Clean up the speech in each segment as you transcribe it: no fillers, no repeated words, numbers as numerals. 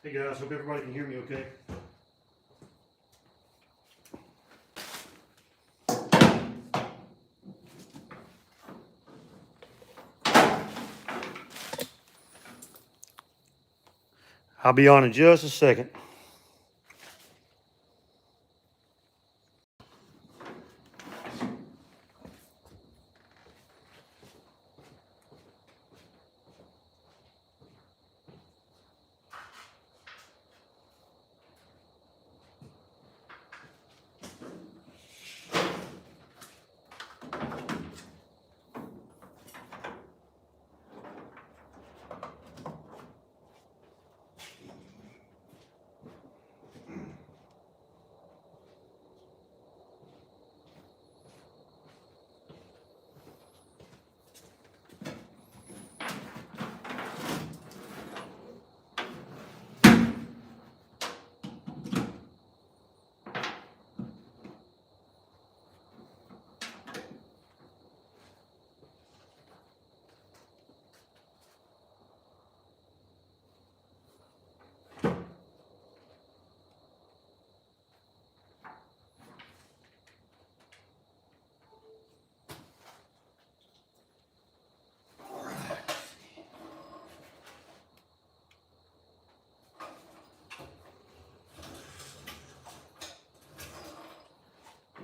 Hey guys, hope everybody can hear me okay. I'll be on in just a second.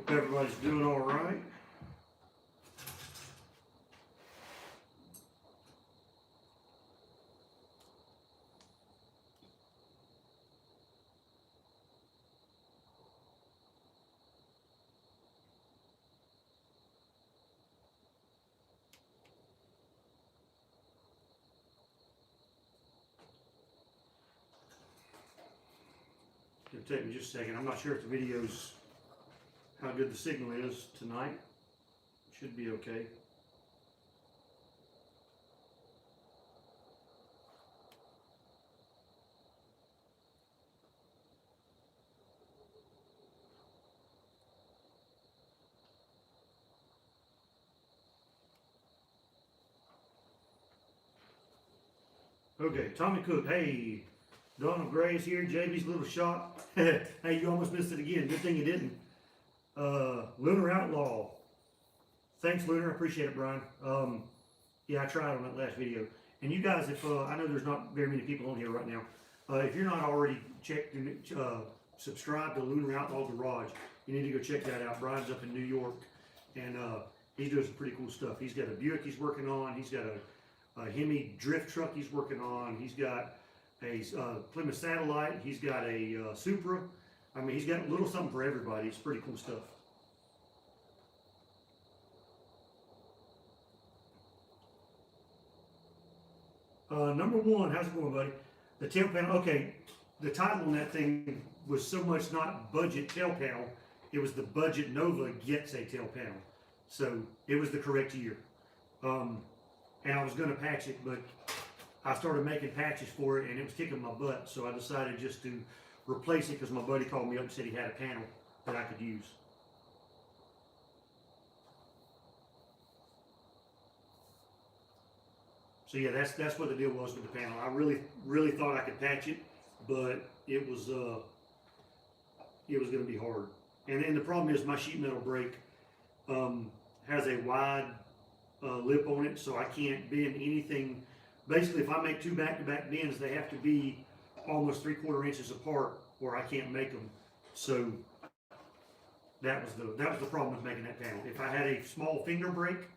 Hope everybody's doing all right. It'll take me just a second. I'm not sure if the video's how good the signal is tonight. Should be okay. Okay, Tommy Cook, hey, Donald Gray's here, JB's little shot. Hey, you almost missed it again. Good thing you didn't. Lunar Outlaw. Thanks, Lunar. I appreciate it, Brian. Yeah, I tried on that last video. And you guys, if I know there's not very many people on here right now, if you're not already subscribed to Lunar Outlaw Garage, you need to go check that out. Brian's up in New York, and he's doing some pretty cool stuff. He's got a Buick he's working on. He's got a Hemi drift truck he's working on. He's got a Plymouth Satellite. He's got a Supra. I mean, he's got a little something for everybody. It's pretty cool stuff. Number one, how's it going, buddy? The tail panel, okay, the title on that thing was so much not budget tail panel, it was the budget Nova gets a tail panel. So it was the correct year. And I was going to patch it, but I started making patches for it and it was kicking my butt. So I decided just to replace it because my buddy called me up and said he had a panel that I could use. So yeah, that's what the deal was with the panel. I really thought I could patch it, but it was going to be hard. And the problem is my sheet metal brake has a wide lip on it, so I can't bend anything. Basically, if I make two back-to-back bends, they have to be almost 3/4 inches apart, or I can't make them. So that was the problem with making that panel. If I had a small finger brake,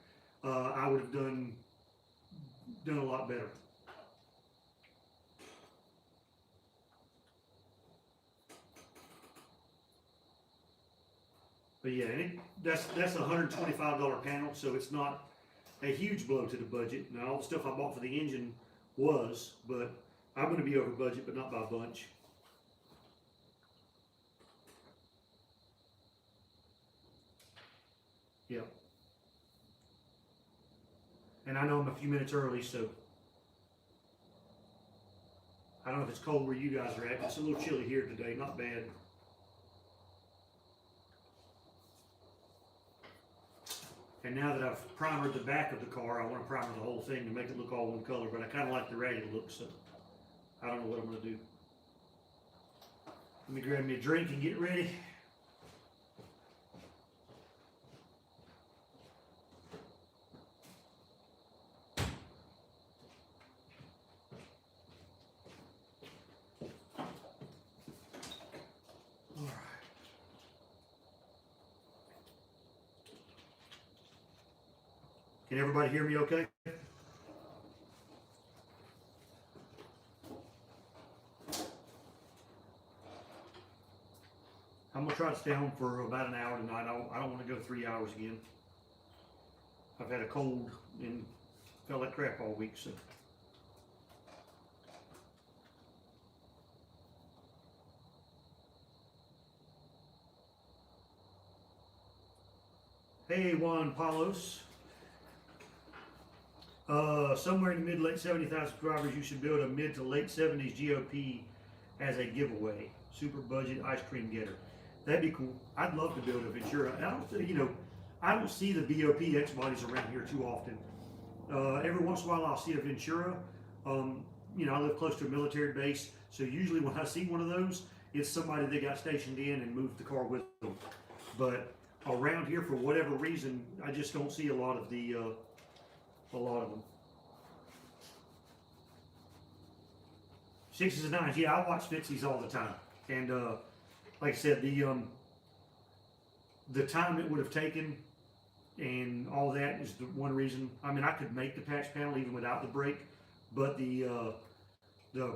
I would have done a lot better. But yeah, that's a $125 panel, so it's not a huge blow to the budget. Now all the stuff I bought for the engine was, but I'm going to be over budget, but not by a bunch. Yeah. And I know I'm a few minutes early, so I don't know if it's cold where you guys are at. It's a little chilly here today, not bad. And now that I've primered the back of the car, I want to primer the whole thing to make it look all one color, but I kind of like the ragged look, so I don't know what I'm going to do. Let me grab me a drink and get ready. All right. Can everybody hear me okay? I'm gonna try to stay home for about an hour tonight. I don't want to go 3 hours again. I've had a cold and felt like crap all week, so. Hey, Juan Palos. Somewhere in the mid late 70,000 subscribers, you should build a mid to late 70s GOP as a giveaway. Super budget ice cream getter. That'd be cool. I'd love to build a Ventura. I don't see the BOP X bodies around here too often. Every once in a while I'll see a Ventura. I live close to a military base, so usually when I see one of those, it's somebody that got stationed in and moved the car with them. But around here, for whatever reason, I just don't see a lot of them. Sixes and nines, yeah, I watch Fitzies all the time, and like I said, the time it would have taken and all that is the one reason. I mean, I could make the patch panel even without the brake, but the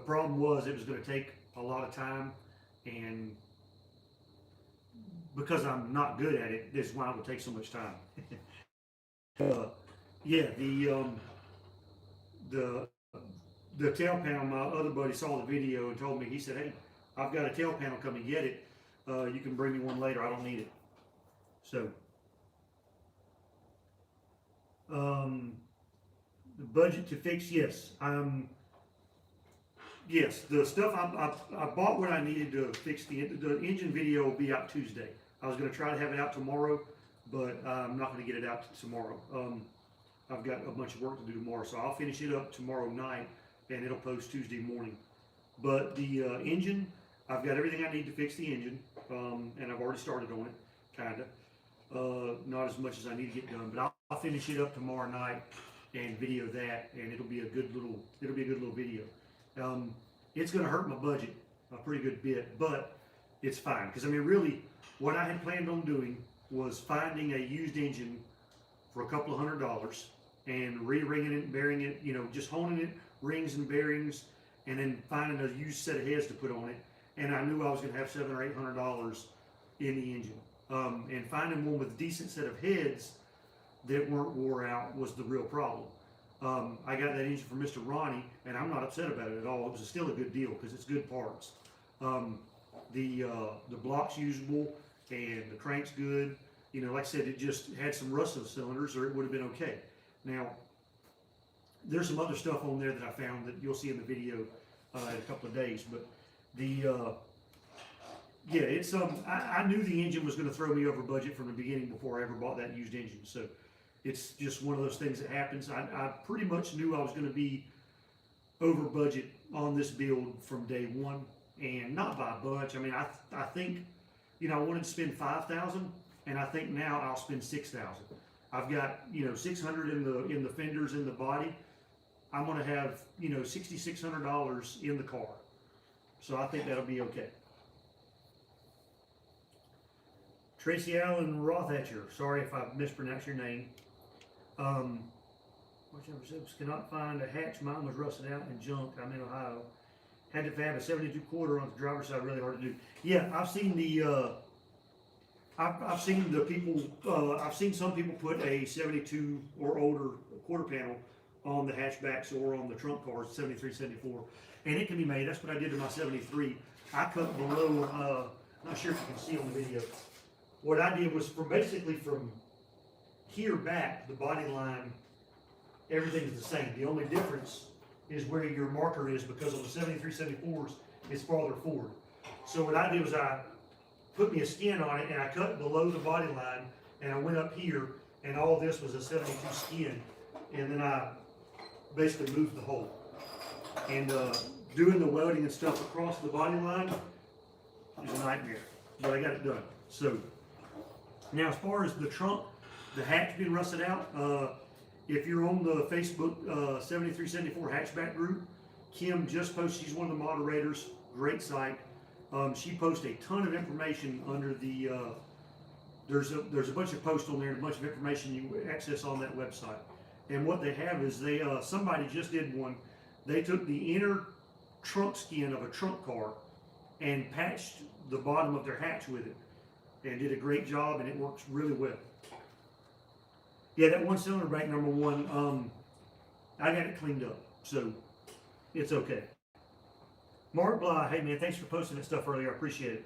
problem was it was going to take a lot of time, and because I'm not good at it, this is why it would take so much time. Yeah, the tail panel, my other buddy saw the video and told me, he said, hey, I've got a tail panel, come and get it. You can bring me one later, I don't need it. So, the budget to fix, yes. Yes, the stuff, I bought what I needed to fix the engine video will be out Tuesday. I was going to try to have it out tomorrow, but I'm not going to get it out tomorrow. I've got a bunch of work to do tomorrow, so I'll finish it up tomorrow night, and it'll post Tuesday morning. But the engine, I've got everything I need to fix the engine, and I've already started on it, kinda. Not as much as I need to get done, but I'll finish it up tomorrow night and video that, and it'll be a good little video. It's going to hurt my budget a pretty good bit, but it's fine, because I mean, really, what I had planned on doing was finding a used engine for a couple of $100 and re-ringing it, bearing it, just honing it, rings and bearings, and then finding a used set of heads to put on it. And I knew I was going to have $700 or $800 in the engine. And finding one with a decent set of heads that weren't wore out was the real problem. I got that engine from Mr. Ronnie, and I'm not upset about it at all. It was still a good deal because it's good parts. The block's usable and the crank's good. Like I said, it just had some rust on the cylinders, or it would have been okay. Now, there's some other stuff on there that I found that you'll see in the video in a couple of days. But yeah, it's I knew the engine was going to throw me over budget from the beginning before I ever bought that used engine. So it's just one of those things that happens. I pretty much knew I was going to be over budget on this build from day one, and not by a bunch. I mean, I think, I wanted to spend $5,000, and I think now I'll spend $6,000. I've got, $600 in the fenders in the body. I'm going to have, $6,600 in the car. So I think that'll be okay. Tracy Allen Rothatcher, sorry if I mispronounced your name. Whichever says, cannot find a hatch. Mine was rusted out and junk. I'm in Ohio. Had to fab a 72 quarter on the driver's side. Really hard to do. Yeah, I've seen the. I've seen the people. I've seen some people put a 72 or older quarter panel on the hatchbacks or on the trunk cars, 73, 74, and it can be made. That's what I did to my 73. I cut below. Not sure if you can see on the video. What I did was basically from here back, the body line, everything's the same. The only difference is where your marker is, because on the 73, 74s, it's farther forward. So what I did was I put me a skin on it, and I cut below the body line, and I went up here, and all this was a 72 skin, and then I basically moved the hole. And doing the welding and stuff across the body line, It was a nightmare, but I got it done. So now, as far as the trunk, the hatch being rusted out, if you're on the Facebook 7374 hatchback group, Kim just posted. She's one of the moderators. Great site. She posts a ton of information under the. There's a bunch of posts on there and a bunch of information you access on that website. And what they have is they somebody just did one. They took the inner trunk skin of a trunk car and patched the bottom of their hatch with it, and did a great job, and it works really well. Yeah, that one cylinder bank number one, I got it cleaned up, so it's okay. Mark Bly, hey man, thanks for posting that stuff earlier. I appreciate it.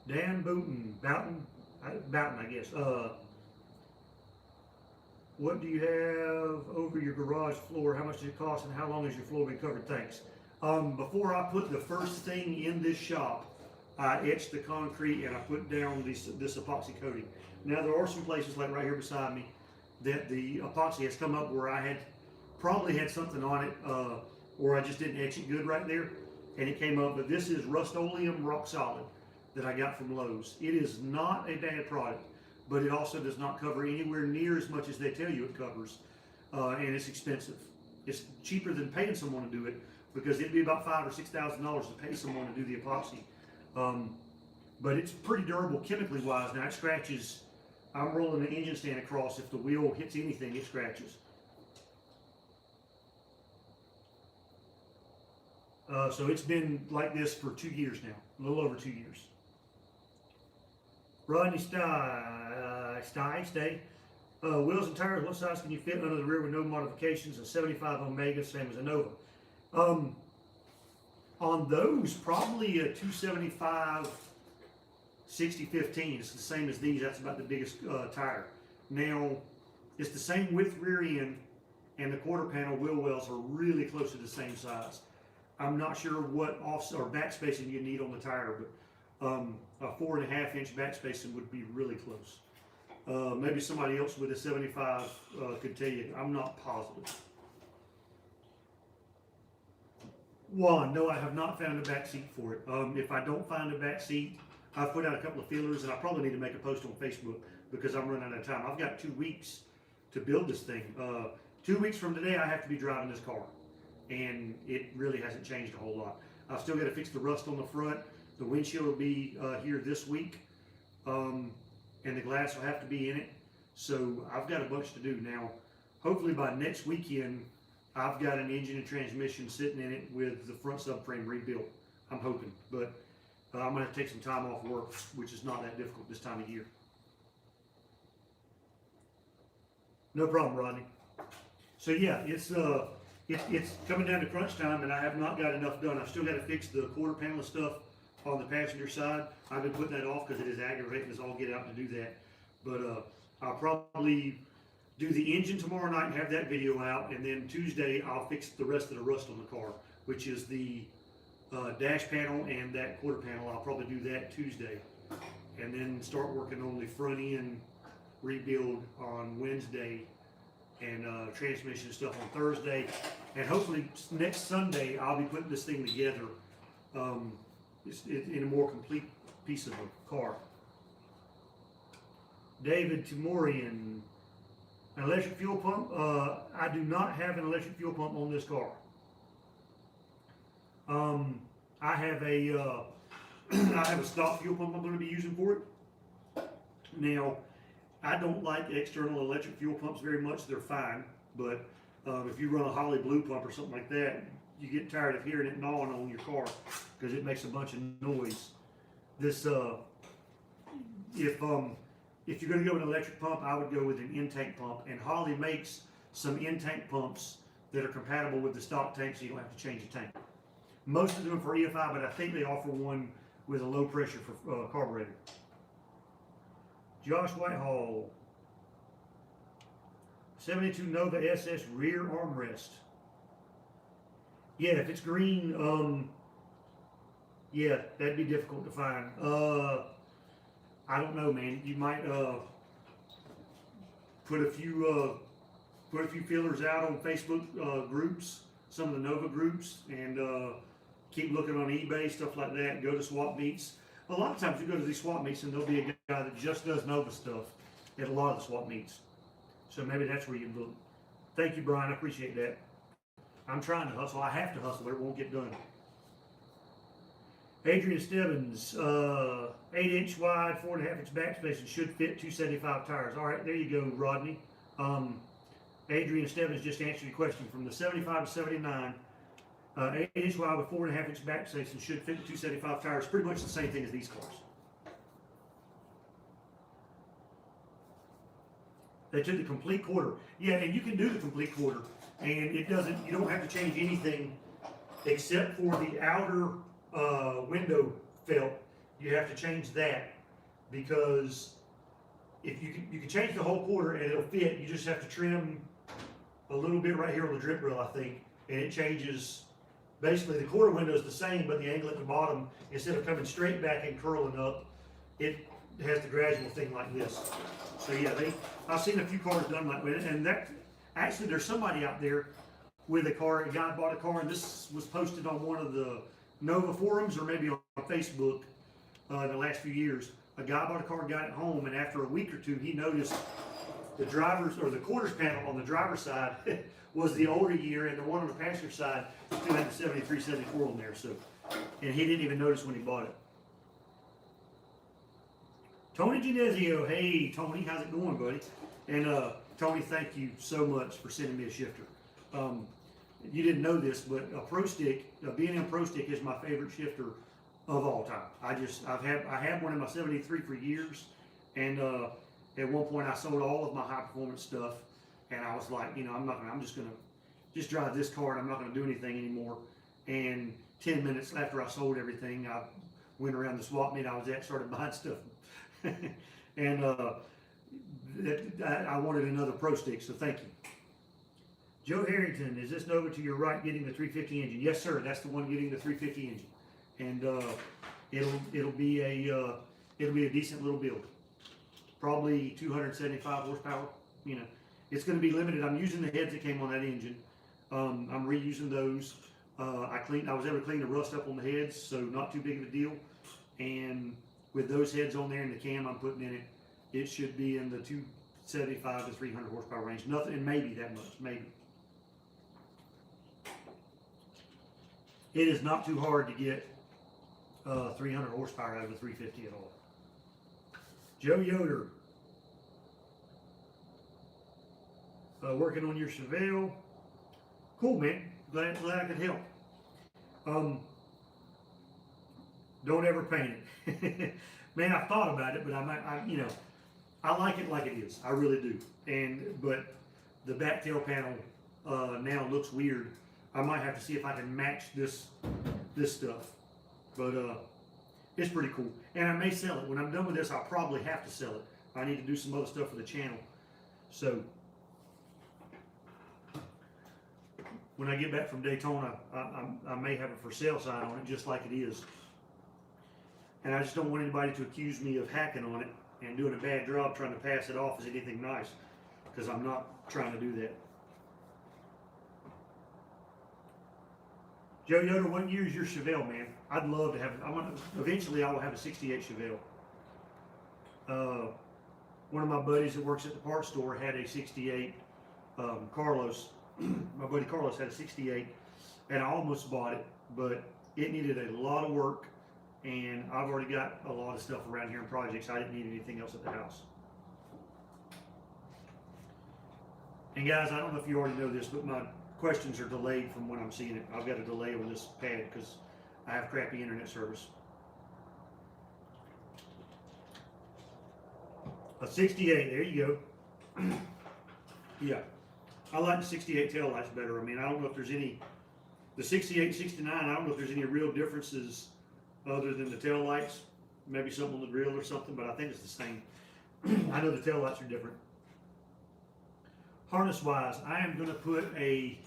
Dan Boughton, I guess. What do you have over your garage floor? How much does it cost, and how long has your floor been covered? Thanks. Before I put the first thing in this shop, I etched the concrete and I put down this epoxy coating. Now there are some places, like right here beside me, that the epoxy has come up where I probably had something on it, or I just didn't etch it good right there, and it came up. But this is Rust-Oleum rock solid that I got from Lowe's. It is not a bad product, but it also does not cover anywhere near as much as they tell you it covers, and it's expensive. It's cheaper than paying someone to do it, because it'd be about $5,000 or $6,000 to pay someone to do the epoxy. But it's pretty durable chemically wise. Now it scratches. I'm rolling the engine stand across. If the wheel hits anything, it scratches. So it's been like this for 2 years now, a little over 2 years. Rodney Stay. Wheels and tires, what size can you fit under the rear with no modifications? A 75 Omega, same as a Nova. On those, probably a 275 60/15. It's the same as these. That's about the biggest tire. Now, it's the same width rear end, and the quarter panel wheel wells are really close to the same size. I'm not sure what off or back spacing you need on the tire, but a 4.5 inch back spacing would be really close. Maybe somebody else with a 75 could tell you. I'm not positive. One, no, I have not found a back seat for it. If I don't find a back seat, I've put out a couple of feelers, and I probably need to make a post on Facebook because I'm running out of time. I've got 2 weeks to build this thing. 2 weeks from today, I have to be driving this car, and it really hasn't changed a whole lot. I've still got to fix the rust on the front. The windshield will be here this week, and the glass will have to be in it. So I've got a bunch to do now. Hopefully by next weekend, I've got an engine and transmission sitting in it with the front subframe rebuilt. I'm hoping, but I'm going to take some time off work, which is not that difficult this time of year. No problem, Rodney. So yeah, it's coming down to crunch time, and I have not got enough done. I've still got to fix the quarter panel and stuff on the passenger side. I've been putting that off because it is aggravating as all get out to do that. But I'll probably do the engine tomorrow night and have that video out, and then Tuesday I'll fix the rest of the rust on the car, which is the dash panel and that quarter panel. I'll probably do that Tuesday, and then start working on the front end rebuild on Wednesday, and transmission stuff on Thursday, and hopefully next Sunday I'll be putting this thing together in a more complete piece of a car. David Timorian, an electric fuel pump. I do not have an electric fuel pump on this car. I have a I have a stock fuel pump I'm going to be using for it. Now, I don't like external electric fuel pumps very much. They're fine, but if you run a Holly Blue pump or something like that, you get tired of hearing it gnawing on your car because it makes a bunch of noise. This if you're going to go with an electric pump, I would go with an in-tank pump, and Holly makes some in-tank pumps that are compatible with the stock tank, so you don't have to change the tank. Most of them are for EFI, but I think they offer one with a low pressure for carburetor. Josh Whitehall, 72 Nova SS rear armrest. Yeah, if it's green, yeah, that'd be difficult to find. I don't know, man. You might put a few feelers out on Facebook groups, some of the Nova groups, and keep looking on eBay, stuff like that, go to swap meets. A lot of times you go to these swap meets and there'll be a guy that just does Nova stuff at a lot of the swap meets. So maybe that's where you look. Thank you, Brian, I appreciate that. I'm trying to hustle. I have to hustle, but it won't get done. Adrian Stebbins, 8-inch wide, 4.5-inch backspace, and should fit 275 tires. All right, there you go, Rodney. Adrian Stebbins just answered your question. From the 75 to 79, 8-inch wide with 4.5-inch backspace and should fit 275 tires. Pretty much the same thing as these cars. They took the complete quarter. Yeah, and you can do the complete quarter, and it doesn't. You don't have to change anything except for the outer window felt. You have to change that because if you can change the whole quarter and it'll fit. You just have to trim a little bit right here on the drip rail, I think, and it changes. Basically, the quarter window is the same, but the angle at the bottom, instead of coming straight back and curling up, it has the gradual thing like this. So yeah, I've seen a few cars done like that, and that actually there's somebody out there with a car. A guy bought a car, and this was posted on one of the Nova forums or maybe on Facebook in the last few years. A guy bought a car, got it home, and after a week or two, he noticed the driver's or the quarters panel on the driver's side was the older year, and the one on the passenger side still had the 73, 74 on there. So, and he didn't even notice when he bought it. Tony Genezio, hey Tony, how's it going, buddy? And Tony, thank you so much for sending me a shifter. You didn't know this, but a Pro Stick, a B&M Pro Stick is my favorite shifter of all time. I had one in my 73 for years, and at one point I sold all of my high performance stuff, and I was like, you know, I'm just gonna drive this car, and I'm not gonna do anything anymore. And 10 minutes after I sold everything, I went around the swap meet I was at, started buying stuff. And I wanted another Pro Stick, so thank you. Joe Harrington, is this Nova to your right getting the 350 engine? Yes, sir. That's the one getting the 350 engine, and it'll be a decent little build. Probably 275 horsepower. You know, it's going to be limited. I'm using the heads that came on that engine. I'm reusing those. I was able to clean the rust up on the heads, so not too big of a deal. And with those heads on there and the cam I'm putting in it, it should be in the 275 to 300 horsepower range. Nothing, and maybe that much, maybe. It is not too hard to get 300 horsepower out of a 350 at all. Joe Yoder, working on your Chevelle. Cool, man. Glad I could help. Don't ever paint it. Man, I've thought about it, but I like it like it is. I really do. But the back tail panel now looks weird. I might have to see if I can match this stuff. But it's pretty cool. And I may sell it. When I'm done with this, I'll probably have to sell it. I need to do some other stuff for the channel. So when I get back from Daytona, I may have a for sale sign on it just like it is. And I just don't want anybody to accuse me of hacking on it and doing a bad job trying to pass it off as anything nice, because I'm not trying to do that. Joe Yoder, what year is your Chevelle, man? I'd love to have it. Eventually I will have a 68 Chevelle. One of my buddies that works at the parts store had a 68 Carlos. My buddy Carlos had a 68, and I almost bought it, but it needed a lot of work, and I've already got a lot of stuff around here in projects. I didn't need anything else at the house. And guys, I don't know if you already know this, but my questions are delayed from when I'm seeing it. I've got a delay on this pad because I have crappy internet service. A 68, there you go. Yeah, I like the 68 taillights better. I mean, I don't know if there's any, the 68, 69, I don't know if there's any real differences other than the taillights. Maybe something on the grill or something, but I think it's the same. I know the taillights are different. Harness wise, I am going to put a,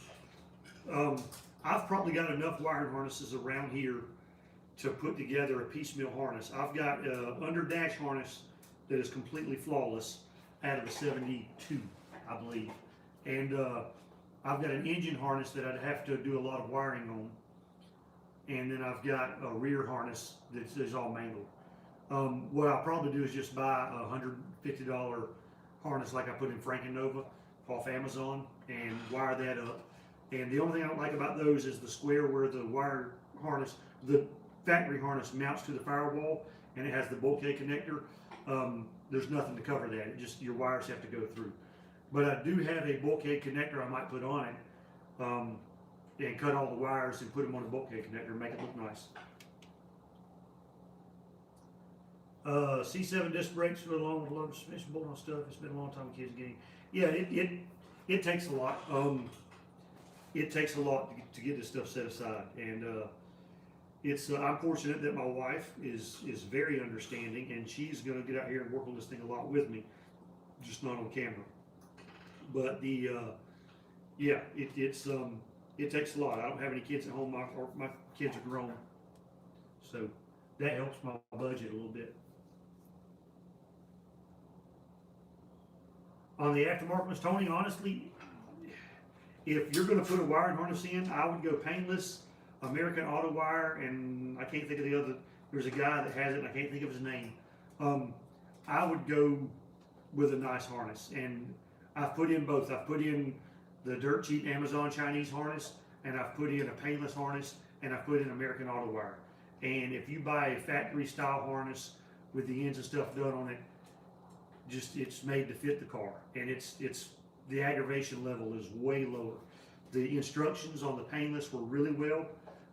I've probably got enough wiring harnesses around here to put together a piecemeal harness. I've got an under dash harness that is completely flawless out of the 72, I believe. And I've got an engine harness that I'd have to do a lot of wiring and then I've got a rear harness that's all mangled. What I'll probably do is just buy a $150 harness like I put in Franken-Nova off Amazon and wire that up. And the only thing I don't like about those is the square where the wire harness, the factory harness mounts to the firewall, and it has the bulkhead connector. There's nothing to cover that. It just, your wires have to go through. But I do have a bulkhead connector I might put on it, and cut all the wires and put them on a bulkhead connector and make it look nice. C7 disc brakes go along with a lot of suspension bolt on stuff. It's been a long time with kids getting. Yeah, it takes a lot. It takes a lot to get this stuff set aside, and it's. I'm fortunate that my wife is very understanding, and she's going to get out here and work on this thing a lot with me, just not on camera. But the yeah, it takes a lot. I don't have any kids at home. My kids are grown, so that helps my budget a little bit. On the aftermarket, Tony, honestly, if you're going to put a wiring harness in, I would go painless, American Auto Wire, and I can't think of the other. There's a guy that has it, and I can't think of his name. I would go with a nice harness, and I've put in both. I've put in the dirt cheap Amazon Chinese harness, and I've put in a painless harness, and I've put in American Auto Wire. And if you buy a factory style harness with the ends and stuff done on it, just it's made to fit the car, and it's the aggravation level is way lower. The instructions on the painless were really well,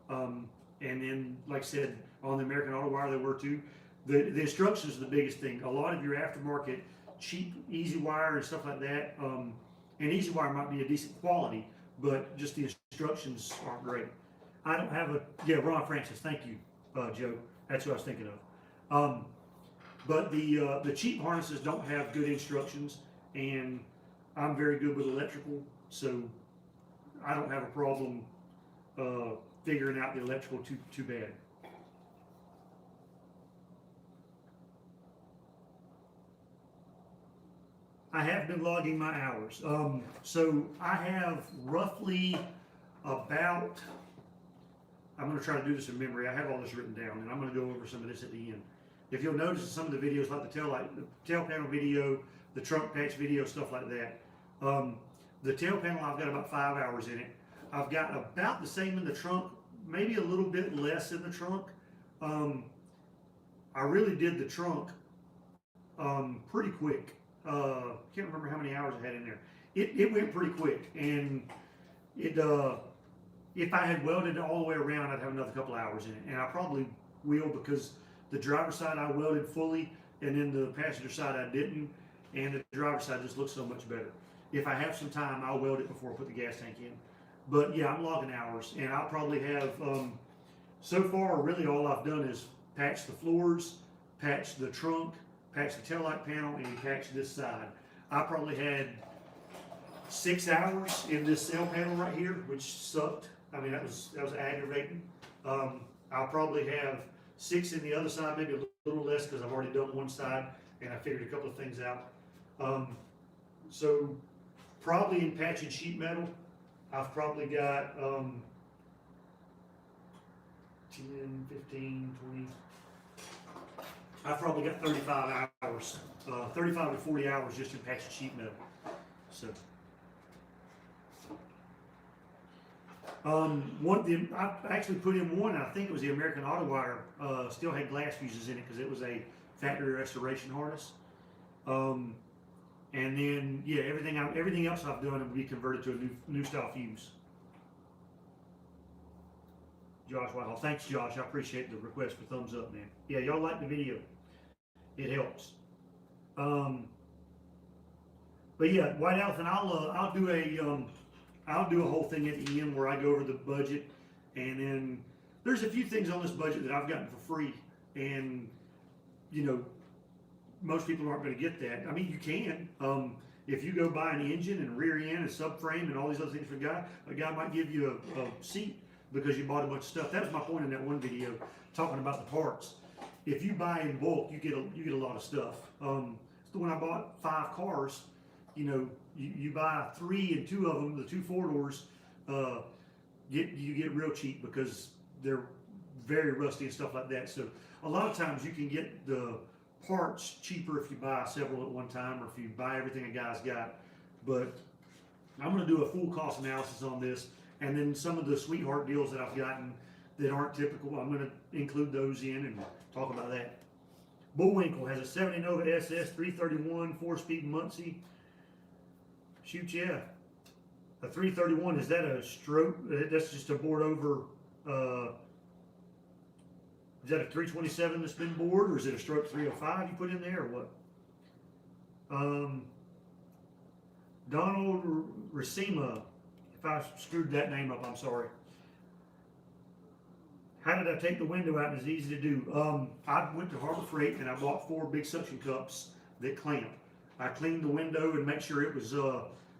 and then like I said, on the American Auto Wire they were too. The instructions are the biggest thing. A lot of your aftermarket cheap Easy Wire and stuff like that, and Easy Wire might be a decent quality, but just the instructions aren't great. I don't have Ron Francis, thank you, Joe. That's what I was thinking of. But the cheap harnesses don't have good instructions, and I'm very good with electrical, so I don't have a problem figuring out the electrical too bad. I have been logging my hours. So I have roughly about, I'm going to try to do this in memory. I have all this written down, and I'm going to go over some of this at the end. If you'll notice in some of the videos, like the tail panel video, the trunk patch video, stuff like that, the tail panel, I've got about 5 hours in it. I've got about the same in the trunk, maybe a little bit less in the trunk. I really did the trunk pretty quick. Can't remember how many hours I had in there. It went pretty quick, and it if I had welded it all the way around, I'd have another couple hours in it, and I probably will, because the driver's side I welded fully, and then the passenger side I didn't, and the driver's side just looks so much better. If I have some time, I'll weld it before I put the gas tank in. But yeah, I'm logging hours, and I'll probably have, so far, really all I've done is patch the floors, patch the trunk, patch the taillight panel, and patch this side. I probably had 6 hours in this cell panel right here, which sucked. I mean, that was aggravating. I'll probably have 6 in the other side, maybe a little less, because I've already done one side, and I figured a couple of things out. So probably in patching sheet metal, I've probably got 10, 15, 20. I've probably got 35 hours, 35 to 40 hours just in patching sheet metal. So, I actually put in one. I think it was the American Auto Wire. Still had glass fuses in it because it was a factory restoration harness. And then yeah, everything else I've done will be converted to a new style fuse. Josh Whitehall, thanks Josh. I appreciate the request for thumbs up, man. Yeah, y'all like the video. It helps. But yeah, White Elephant, I'll do a whole thing at the end where I go over the budget, and then there's a few things on this budget that I've gotten for free, and you know, most people aren't going to get that. I mean, you can. If you go buy an engine and rear end and subframe and all these other things for a guy might give you a seat because you bought a bunch of stuff. That was my point in that one video talking about the parts. If you buy in bulk, you get a lot of stuff. So when I bought 5 cars, you know, you buy 3 and 2 of them, the 2 4-doors, you get real cheap because they're very rusty and stuff like that. So a lot of times you can get the parts cheaper if you buy several at one time, or if you buy everything a guy's got. But I'm going to do a full cost analysis on this, and then some of the sweetheart deals that I've gotten that aren't typical, I'm going to include those in and talk about that. Bullwinkle has a 70 Nova SS 331 4-speed Muncie. Shoot, yeah. A 331, is that a stroke? That's just a board over, is that a 327 that's been bored, or is it a stroke 305 you put in there, or what? Donald Racima, if I screwed that name up, I'm sorry. How did I take the window out? And it's easy to do. I went to Harbor Freight and I bought 4 big suction cups that clamp. I cleaned the window and make sure it was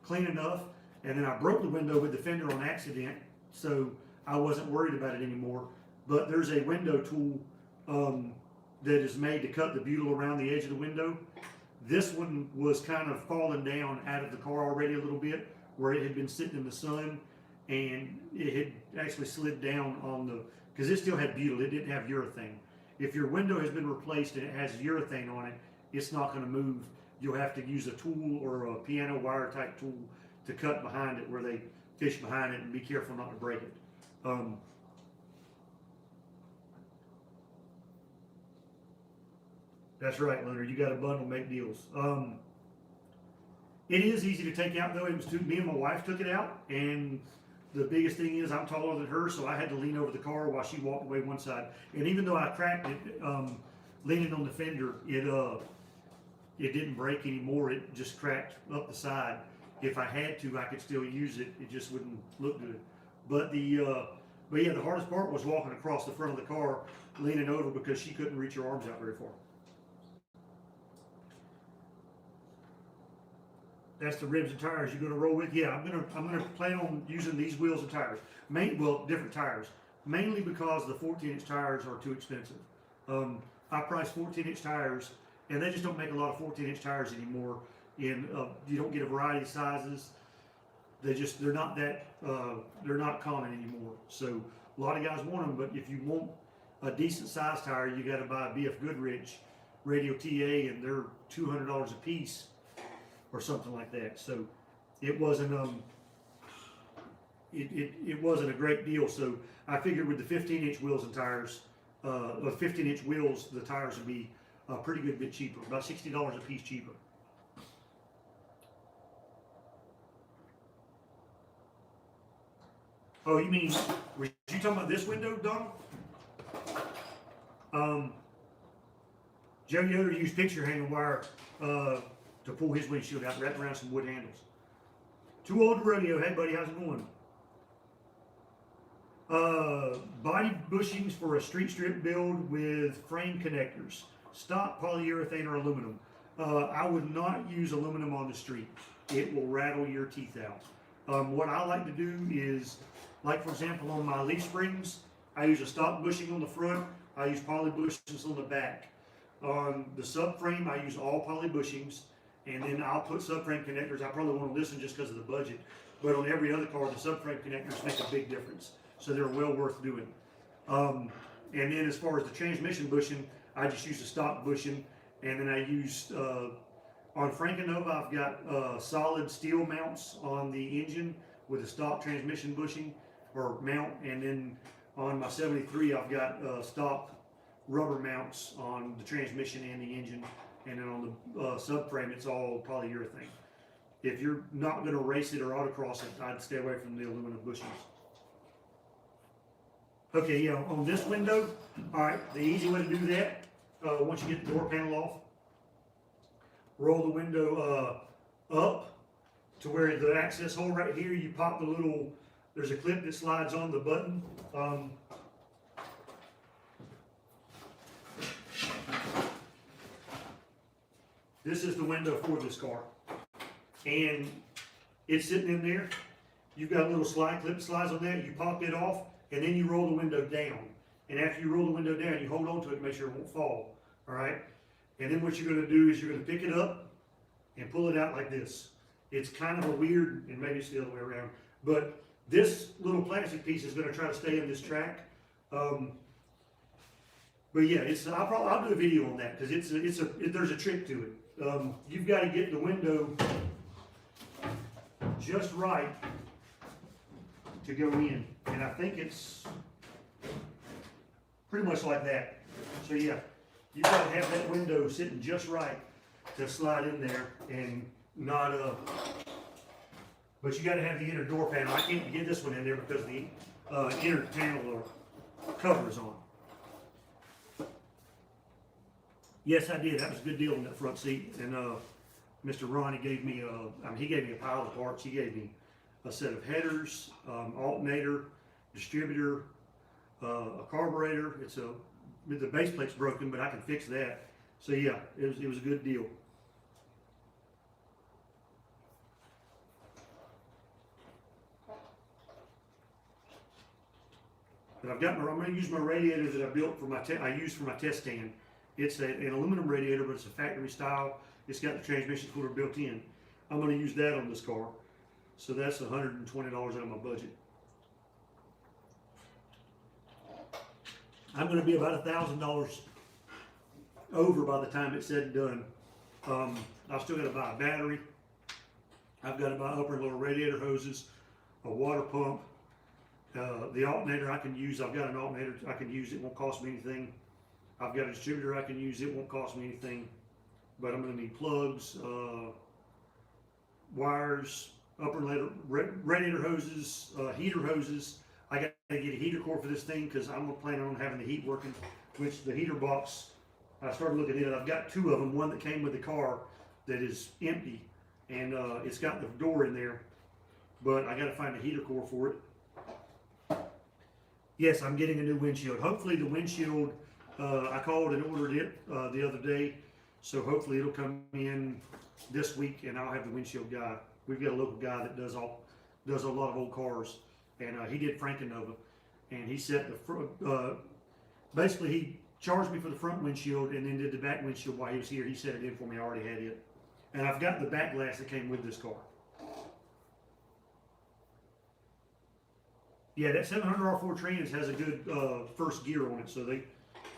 clean enough, and then I broke the window with the fender on accident, so I wasn't worried about it anymore. But there's a window tool that is made to cut the butyl around the edge of the window. This one was kind of falling down out of the car already a little bit, where it had been sitting in the sun, and it had actually slid down on the, because it still had butyl, it didn't have urethane. If your window has been replaced and it has urethane on it, it's not going to move. You'll have to use a tool or a piano wire type tool to cut behind it, where they fish behind it, and be careful not to break it. That's right, Leonard. You got a bundle, make deals. It is easy to take out, though. It was me and my wife took it out, and the biggest thing is I'm taller than her, so I had to lean over the car while she walked away one side. And even though I cracked it, leaning on the fender, it didn't break anymore. It just cracked up the side. If I had to, I could still use it. It just wouldn't look good. But yeah, the hardest part was walking across the front of the car, leaning over, because she couldn't reach her arms out very far. That's the rims and tires you're going to roll with. Yeah, I'm gonna plan on using these wheels and tires. Well, different tires, mainly because the 14-inch tires are too expensive. I priced 14-inch tires, and they just don't make a lot of 14-inch tires anymore. You don't get a variety of sizes. They're not common anymore. So a lot of guys want them, but if you want a decent size tire, you got to buy a BF Goodrich Radial TA, and they're $200 a piece, or something like that. So it wasn't it wasn't a great deal. So I figured with the 15-inch wheels and tires, 15-inch wheels, the tires would be a pretty good bit cheaper, about $60 a piece cheaper. Oh, you mean, were you talking about this window, Donald? Joe Yoder used picture hanging wire to pull his windshield out, wrapped around some wood handles. Too old to rodeo. Hey, buddy, how's it going? Body bushings for a street strip build with frame connectors. Stock polyurethane or aluminum. I would not use aluminum on the street. It will rattle your teeth out. What I like to do is, like for example, on my leaf springs, I use a stock bushing on the front. I use poly bushings on the back. On the subframe, I use all poly bushings. And then I'll put subframe connectors. I probably won't listen just because of the budget, but on every other car, the subframe connectors make a big difference, so they're well worth doing. And then as far as the transmission bushing, I just use a stock bushing, and then I use on Frankenova, I've got solid steel mounts on the engine with a stock transmission bushing or mount, and then on my 73, I've got stock rubber mounts on the transmission and the engine. And then on the subframe, it's all polyurethane. If you're not going to race it or autocross it, I'd stay away from the aluminum bushings. Okay, yeah, on this window, all right, the easy way to do that, once you get the door panel off, roll the window up to where the access hole right here, you pop the little, there's a clip that slides on the button. This is the window for this car, and it's sitting in there. You've got a little slide clip that slides on that. You pop it off, and then you roll the window down. And after you roll the window down, you hold on to it to make sure it won't fall. All right. And then what you're going to do is you're going to pick it up and pull it out like this. It's kind of a weird, and maybe it's the other way around, but this little plastic piece is going to try to stay in this track. But yeah, I'll do a video on that because there's a trick to it. You've got to get the window just right to go in, and I think it's pretty much like that. So yeah, you got to have that window sitting just right to slide in there and not but you got to have the inner door panel. I can't get this one in there because the inner panel cover is on. Yes, I did. That was a good deal on that front seat. And Mr. Ronnie gave me he gave me a pile of parts. He gave me a set of headers, alternator, distributor, a carburetor. The base plate's broken, but I can fix that. So yeah, it was a good deal. But I'm going to use my radiator that I built for I used for my test stand. It's an aluminum radiator, but it's a factory style. It's got the transmission cooler built in. I'm going to use that on this car. So that's $120 out of my budget. I'm going to be about $1,000 over by the time it's said and done. I've still got to buy a battery. I've got to buy upper and lower radiator hoses, a water pump, the alternator I can use. I've got an alternator I can use. It won't cost me anything. I've got a distributor I can use. It won't cost me anything. But I'm going to need plugs, wires, upper and lower radiator hoses, heater hoses. I got to get a heater core for this thing because I'm planning on having the heat working, which the heater box, I started looking at it. I've got two of them, one that came with the car that is empty, and it's got the door in there, but I got to find a heater core for it. Yes, I'm getting a new windshield. Hopefully the windshield, I called and ordered it the other day, so hopefully it'll come in this week and I'll have the windshield guy. We've got a local guy that does a lot of old cars, and he did Frankenova, and he set the front, basically he charged me for the front windshield and then did the back windshield while he was here. He set it in for me. I already had it, and I've got the back glass that came with this car. Yeah, that 700R4 Trans has a good first gear on it, so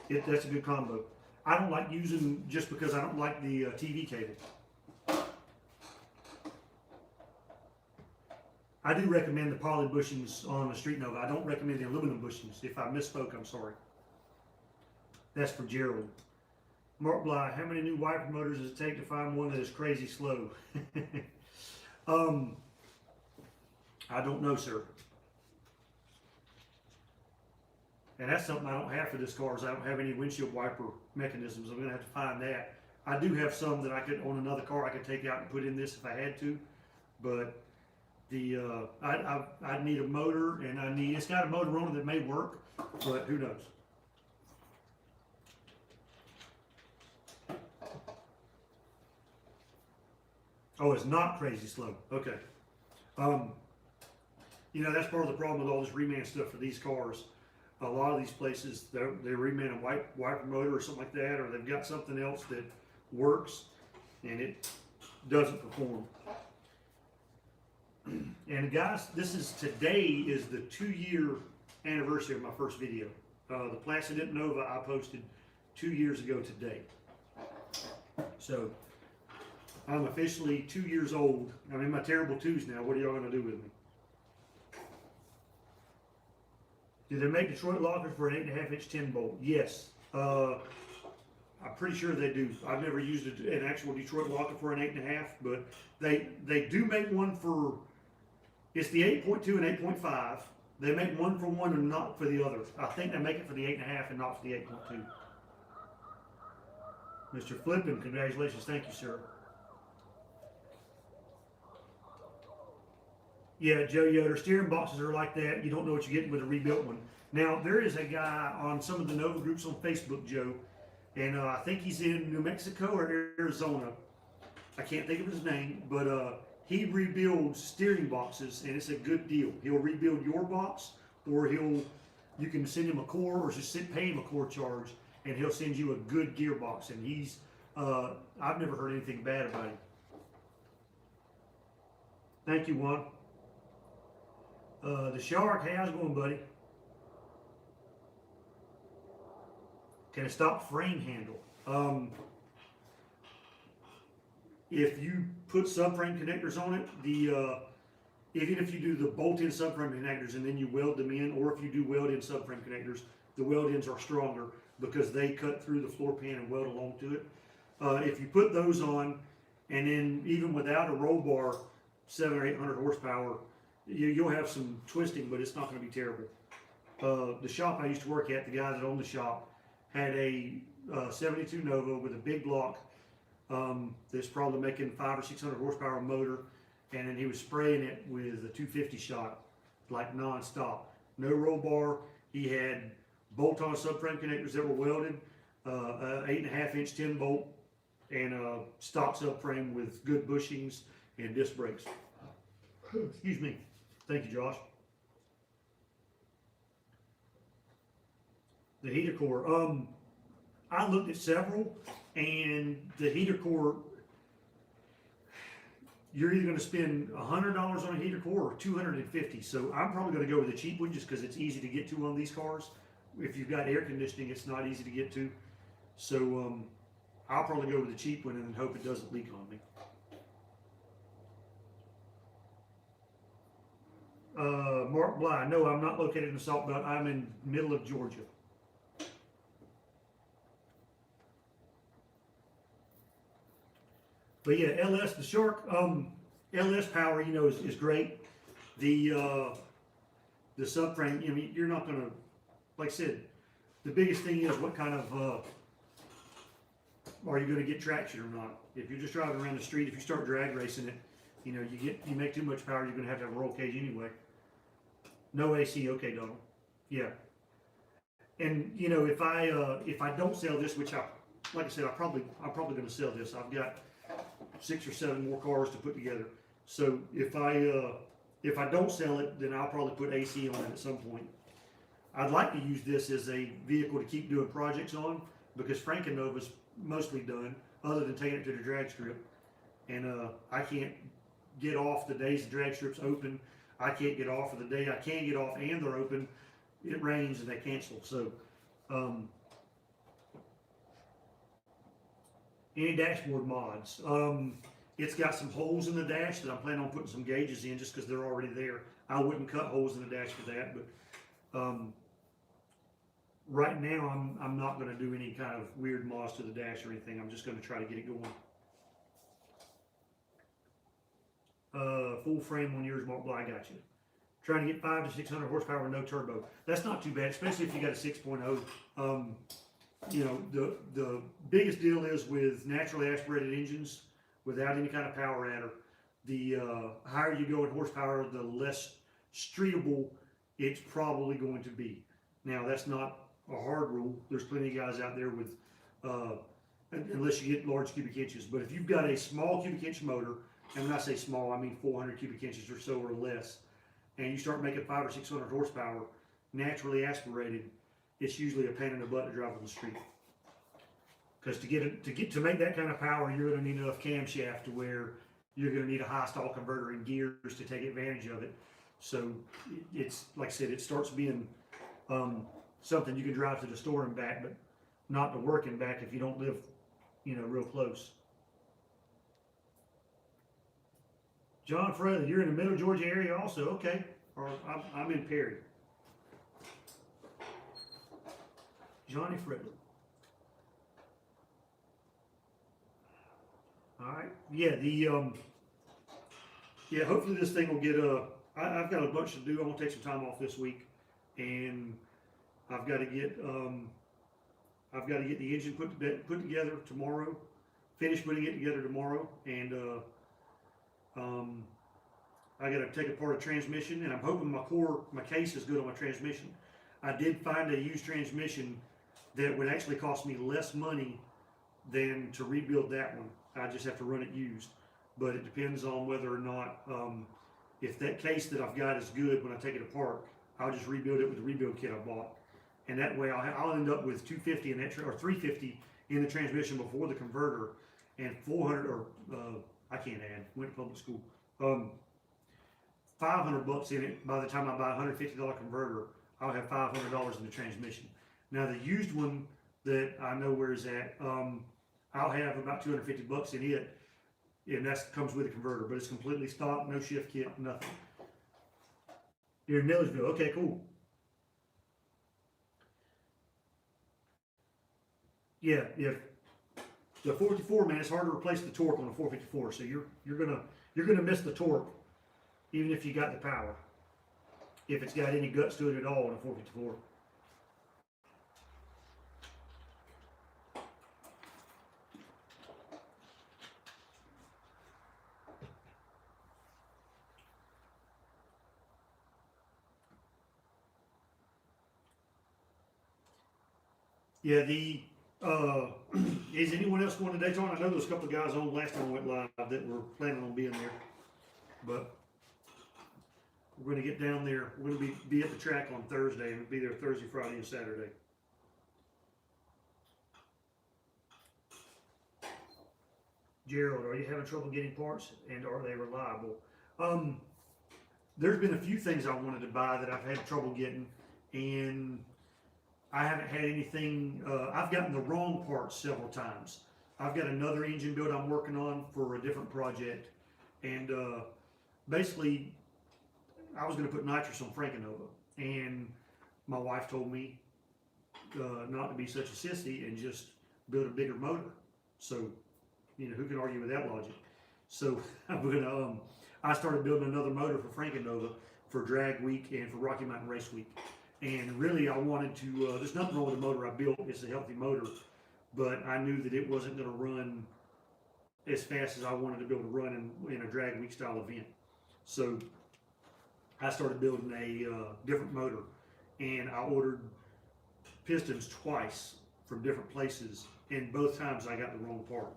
that's a good combo. I don't like using, just because I don't like the TV cable. I do recommend the poly bushings on the Street Nova. I don't recommend the aluminum bushings. If I misspoke, I'm sorry. That's for Gerald. Mark Bly, how many new wiper motors does it take to find one that is crazy slow? I don't know, sir. And that's something I don't have for this car, is I don't have any windshield wiper mechanisms. I'm going to have to find that. I do have some that I could, on another car, I could take out and put in this if I had to, but I'd need a motor, and it's got a motor on it that may work, but who knows. Oh, it's not crazy slow. Okay. That's part of the problem with all this reman stuff for these cars. A lot of these places, they reman a wiper motor or something like that, or they've got something else that works and doesn't perform. And guys, today is the 2-year anniversary of my first video. The Placident Nova I posted 2 years ago today. So I'm officially 2 years old. I'm in my terrible twos now. What are y'all going to do with me? Do they make Detroit lockers for an 8.5-inch 10 bolt? Yes. I'm pretty sure they do. I've never used an actual Detroit locker for an 8.5, but they do make one for, it's the 8.2 and 8.5. They make one for one and not for the other. I think they make it for the 8.5 and not for the 8.2. Mr. Flippin, congratulations. Thank you, sir. Yeah, Joe Yoder, steering boxes are like that. You don't know what you're getting with a rebuilt one. Now, there is a guy on some of the Nova groups on Facebook, Joe, and I think he's in New Mexico or Arizona. I can't think of his name, but he rebuilds steering boxes, and it's a good deal. He'll rebuild your box, or you can send him a core, or just pay him a core charge, and he'll send you a good gearbox. And he's, I've never heard anything bad about him. Thank you, Juan. The Shark, hey, how's it going, buddy? Can a stop frame handle? If you put subframe connectors on it, even if you do the bolt-in subframe connectors and then you weld them in, or if you do weld-in subframe connectors, the weld-ins are stronger because they cut through the floor pan and weld along to it. If you put those on, and then even without a roll bar, 700 or 800 horsepower, you'll have some twisting, but it's not going to be terrible. The shop I used to work at, the guy that owned the shop, had a 72 Nova with a big block that's probably making 500 or 600 horsepower motor, and then he was spraying it with a 250 shot, like non-stop. No roll bar. He had bolt-on subframe connectors that were welded, 8.5 inch 10 bolt, and a stock subframe with good bushings and disc brakes. Excuse me. Thank you, Josh. The heater core. I looked at several, and the heater core, you're either going to spend $100 on a heater core or $250. So I'm probably going to go with the cheap one just because it's easy to get to on these cars. If you've got air conditioning, it's not easy to get to. So I'll probably go with the cheap one and then hope it doesn't leak on me. Mark Bly, no, I'm not located in the Salt Belt. I'm in the middle of Georgia. But yeah, LS, the Shark, LS power, you know, is great. The subframe, I mean, you're not gonna, like I said, the biggest thing is what kind of, are you gonna get traction or not? If you're just driving around the street, if you start drag racing it, you know, you make too much power, you're gonna have to have a roll cage anyway. No AC, okay, Donald. Yeah. And you know, if I don't sell this, which like I said, I'm probably gonna sell this. I've got 6 or 7 more cars to put together. So if I don't sell it, then I'll probably put AC on it at some point. I'd like to use this as a vehicle to keep doing projects on, because Franken-Nova's mostly done, other than taking it to the drag strip. And I can't get off the days the drag strip's open. I can't get off of the day I can get off and they're open. It rains and they cancel. So any dashboard mods. It's got some holes in the dash that I'm planning on putting some gauges in just because they're already there. I wouldn't cut holes in the dash for that, but right now I'm not going to do any kind of weird mods to the dash or anything. I'm just going to try to get it going. Full frame on yours, Mark Bly, I got you. Trying to get 500 to 600 horsepower with no turbo. That's not too bad, especially if you got a 6.0. You know, the biggest deal is with naturally aspirated engines without any kind of power adder, the higher you go in horsepower, the less streetable it's probably going to be. Now, that's not a hard rule. There's plenty of guys out there with, unless you get large cubic inches, but if you've got a small cubic inch motor, and when I say small, I mean 400 cubic inches or so or less, and you start making 500 or 600 horsepower, naturally aspirated, it's usually a pain in the butt to drive on the street. Because to make that kind of power, you're going to need enough camshaft to where you're going to need a high stall converter and gears to take advantage of it. So it's, like I said, it starts being something you can drive to the store and back, but not to work and back if you don't live, you know, real close. John Fraley, you're in the middle Georgia area also, okay. Or I'm in Perry. Johnny Fraley. All right, yeah, yeah, hopefully this thing will get, I've got a bunch to do. I'm gonna take some time off this week, and I've got to get the engine put together tomorrow, finish putting it together tomorrow, and I got to take apart a transmission, and I'm hoping my case is good on my transmission. I did find a used transmission that would actually cost me less money than to rebuild that one. I just have to run it used, but it depends on whether or not, if that case that I've got is good when I take it apart, I'll just rebuild it with the rebuild kit I bought. And that way I'll end up with 250 in that, or 350 in the transmission before the converter, and 400, or I can't add, went to public school, $500 in it. By the time I buy a $150 converter, I'll have $500 in the transmission. Now the used one that I know where it's at. I'll have about $250 in it, and that comes with a converter, but it's completely stock, no shift kit, nothing. You're in Millersville. Okay, cool. Yeah, if the 454, man, it's hard to replace the torque on a 454, so you're gonna miss the torque even if you got the power, if it's got any guts to it at all on a 454. Yeah, is anyone else going to Daytona? I know there's a couple of guys on last time I went live that were planning on being there, but we're going to get down there. We're going to be at the track on Thursday, and we'll be there Thursday, Friday, and Saturday. Gerald, are you having trouble getting parts, and are they reliable? There's been a few things I wanted to buy that I've had trouble getting, and I haven't had anything. I've gotten the wrong parts several times. I've got another engine build I'm working on for a different project, and basically, I was going to put nitrous on Frankenova, and my wife told me not to be such a sissy and just build a bigger motor. So, you know, who can argue with that logic? So I started building another motor for Frankenova for drag week and for Rocky Mountain Race Week. And really, I wanted to, there's nothing wrong with the motor I built. It's a healthy motor, but I knew that it wasn't going to run as fast as I wanted to be able to run in a drag week style event. So I started building a different motor, and I ordered pistons twice from different places, and both times I got the wrong part.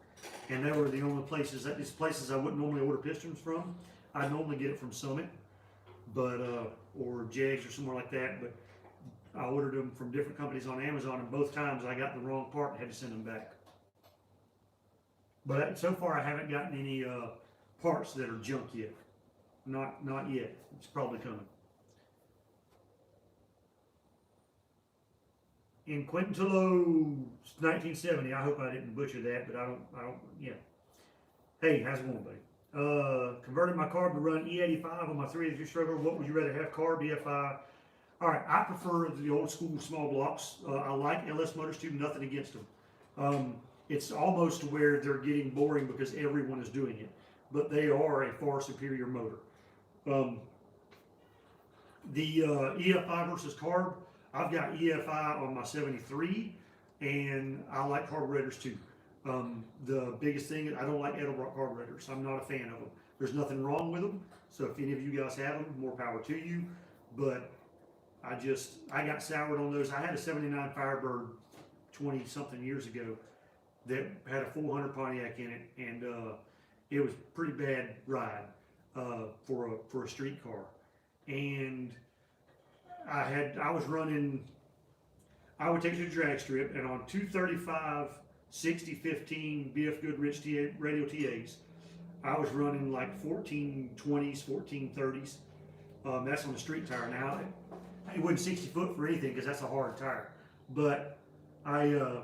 And they were the only places, these places I wouldn't normally order pistons from. I normally get it from Summit, but or Jegs or somewhere like that, but I ordered them from different companies on Amazon, and both times I got the wrong part and had to send them back. But so far I haven't gotten any parts that are junk yet. Not yet. It's probably coming. In Quintillo 1970, I hope I didn't butcher that, but I don't, yeah. Hey, how's it going, buddy? Converted my carb to run E85 on my 383 stroker. What would you rather have, carb, EFI? All right, I prefer the old school small blocks. I like LS motors too, nothing against them. It's almost to where they're getting boring because everyone is doing it, but they are a far superior motor. The EFI versus carb, I've got EFI on my 73, and I like carburetors too. The biggest thing, I don't like Edelbrock carburetors. I'm not a fan of them. There's nothing wrong with them, so if any of you guys have them, more power to you, but I got soured on those. I had a 79 Firebird 20 something years ago that had a 400 Pontiac in it, and it was a pretty bad ride for a street car. And I was running, I would take it to the drag strip, and on 235 6015 BF Goodrich radio TAs, I was running like 1420s, 1430s. That's on the street tire. Now it wasn't 60 foot for anything because that's a hard tire, but I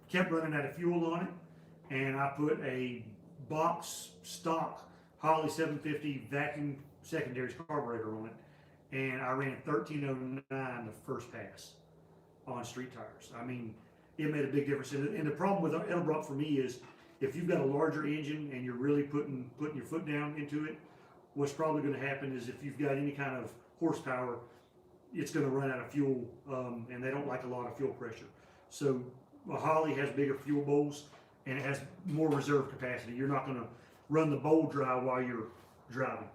kept running out of fuel on it, and I put a box stock Holley 750 vacuum secondaries carburetor on it, and I ran 1309 the first pass on street tires. I mean, it made a big difference. And the problem with Edelbrock for me is if you've got a larger engine and you're really putting your foot down into it, what's probably going to happen is if you've got any kind of horsepower, it's going to run out of fuel, and they don't like a lot of fuel pressure. So a Holley has bigger fuel bowls, and it has more reserve capacity. You're not going to run the bowl dry while you're driving.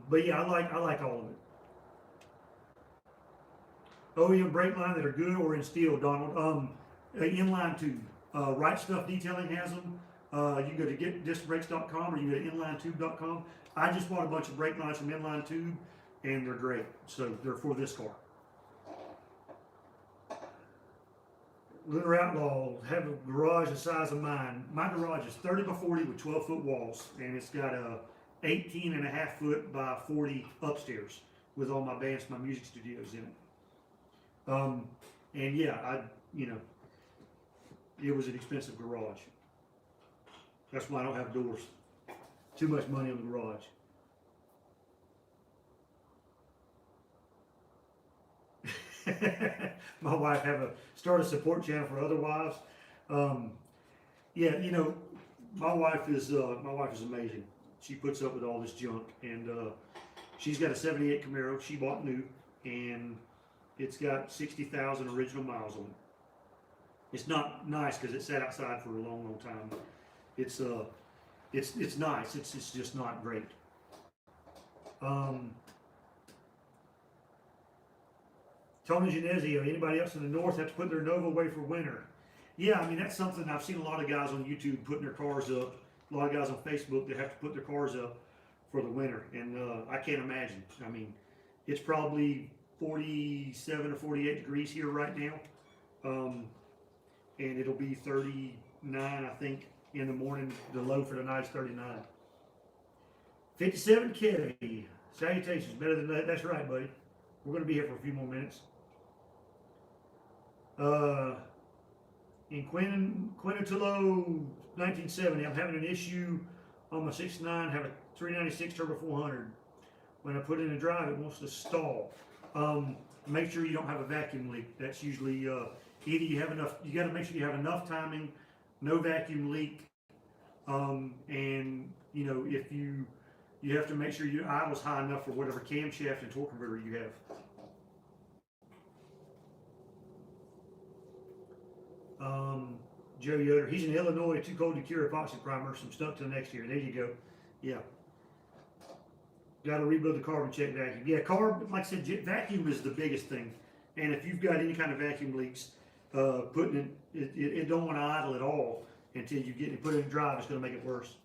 But yeah, I like all of it. OEM brake line that are good or in steel, Donald. Inline tube. Right Stuff Detailing has them. You can go to getdiscbrakes.com or you can go to inlinetube.com. I just bought a bunch of brake lines from Inline Tube, and they're great. So they're for this car. Lunar Outlaw, have a garage the size of mine. My garage is 30 by 40 with 12-foot walls, and it's got a 18.5 foot by 40 upstairs with all my bands, my music studios in it. And yeah, it was an expensive garage. That's why I don't have doors. Too much money on the garage. My wife start a support channel for other wives. Um, yeah, my wife is amazing. She puts up with all this junk, and she's got a '78 Camaro she bought new, and it's got 60,000 original miles on it. It's not nice because it sat outside for a long, long time. It's nice. It's just not great. Tony Genezio, anybody else in the north have to put their Nova away for winter? Yeah, I mean, that's something I've seen a lot of guys on YouTube putting their cars up. A lot of guys on Facebook that have to put their cars up for the winter, and I can't imagine. I mean, it's probably 47 or 48 degrees here right now, and it'll be 39, I think, in the morning. The low for the night is 39. 57 Kevy, salutations, better than that. That's right, buddy. We're going to be here for a few more minutes. In Quintulo 1970, I'm having an issue on my 69, have a 396 Turbo 400. When I put it in a drive, it wants to stall. Make sure you don't have a vacuum leak. That's usually either you have enough, you got to make sure you have enough timing, no vacuum leak, and if you have to make sure your idle's high enough for whatever camshaft and torque converter you have. Joe Yoder, he's in Illinois, too cold to cure epoxy primer, some stuck till next year. There you go. Yeah. Got to rebuild the carbon check vacuum. Yeah, like I said, vacuum is the biggest thing. And if you've got any kind of vacuum leaks, putting it don't want to idle at all until you put it in drive. It's going to make it worse.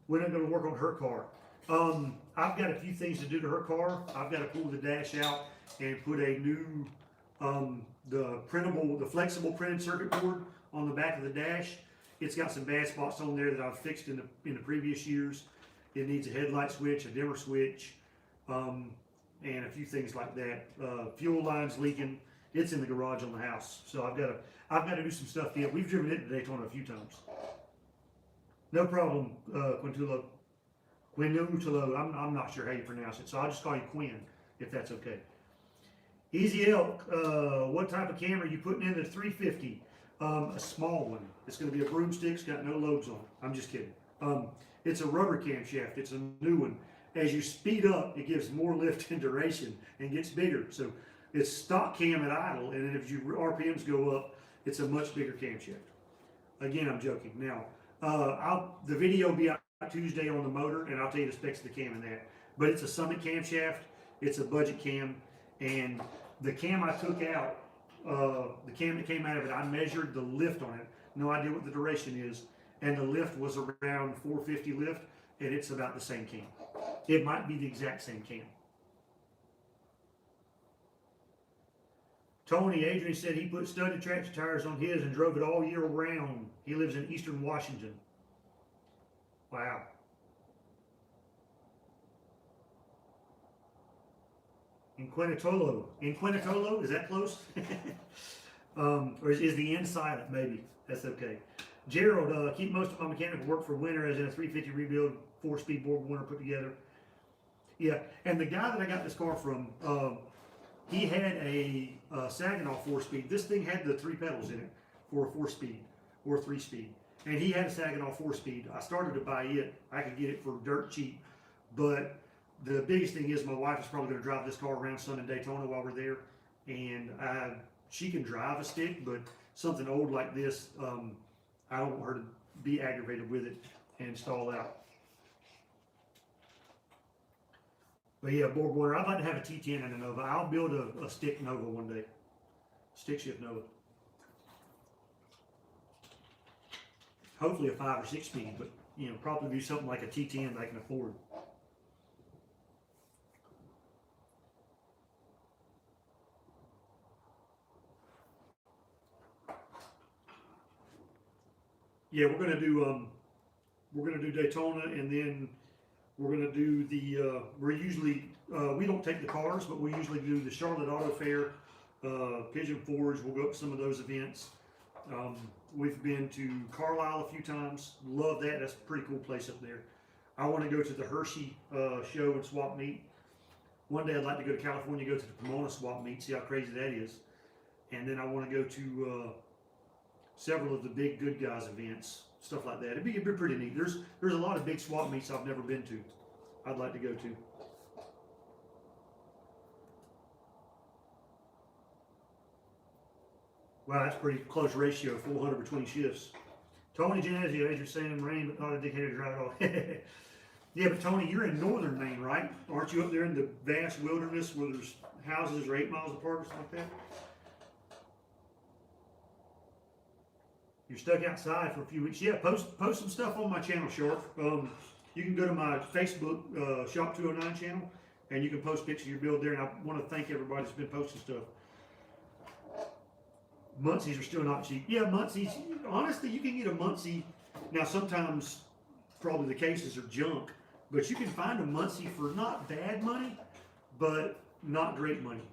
When I'm going to work on her car. I've got a few things to do to her car. I've got to pull the dash out and put a new the flexible printed circuit board on the back of the dash. It's got some bad spots on there that I've fixed in the previous years. It needs a headlight switch, a dimmer switch, and a few things like that. Fuel lines leaking. It's in the garage on the house, so I've got to do some stuff to it. We've driven it to Daytona a few times. No problem, Quintulo. I'm not sure how you pronounce it, so I'll just call you Quinn, if that's okay. Easy Elk, what type of camera are you putting in the 350? A small one. It's going to be a broomstick. It's got no lobes on it. I'm just kidding. It's a rubber camshaft. It's a new one. As you speed up, it gives more lift and duration and gets bigger. So it's stock cam at idle, and then if your RPMs go up, it's a much bigger camshaft. Again, I'm joking. Now, the video will be out Tuesday on the motor, and I'll tell you the specs of the cam in that. But it's a Summit camshaft. It's a budget cam, and the cam I took out, the cam that came out of it, I measured the lift on it. No idea what the duration is, and the lift was around 450 lift, and it's about the same cam. It might be the exact same cam. Tony, Adrian said he put studded traction tires on his and drove it all year round. He lives in Eastern Washington. Wow. In Quintulo, is that close? Or is the N silent? Maybe. That's okay. Gerald, keep most of my mechanical work for winter, as in a 350 rebuild, 4-speed board winter put together. Yeah, and the guy that I got this car from, he had a Saginaw 4-speed. This thing had the 3 pedals in it for a 4-speed or 3-speed. And he had a Saginaw 4-speed. I started to buy it. I could get it for dirt cheap. But the biggest thing is my wife is probably going to drive this car around Sun and Daytona while we're there. And she can drive a stick, but something old like this, I don't want her to be aggravated with it and stall out. But yeah, board warner, I'd like to have a T10 and a Nova. I'll build a stick Nova one day. Stick shift Nova. Hopefully a 5 or 6 speed, but probably do something like a T10 that I can afford. Yeah, we're gonna do Daytona, and then We're gonna do the, we're usually, we don't take the cars, but we usually do the Charlotte Auto Fair, Pigeon Forge, we'll go up to some of those events. We've been to Carlisle a few times, love that, that's a pretty cool place up there. I wanna go to the Hershey, show and swap meet. One day I'd like to go to California, go to the Pomona swap meet, see how crazy that is. And then I wanna go to, several of the big good guys events, stuff like that. It'd be pretty neat. There's a lot of big swap meets I've never been to. I'd like to go to. Wow, that's pretty close ratio, 400 between shifts. Tony Janazio, as you're saying in rain, but not a dickhead to drive it off. Yeah, but Tony, you're in northern Maine, right? Aren't you up there in the vast wilderness where there's houses are 8 miles apart or something like that? You're stuck outside for a few weeks. Yeah, post some stuff on my channel, Sharp. You can go to my Facebook Shop 209 channel, and you can post pictures of your build there. And I want to thank everybody that's been posting stuff. Muncies are still not cheap. Yeah, Muncies. Honestly, you can get a Muncie. Now, sometimes probably the cases are junk, but you can find a Muncie for not bad money, but not great money.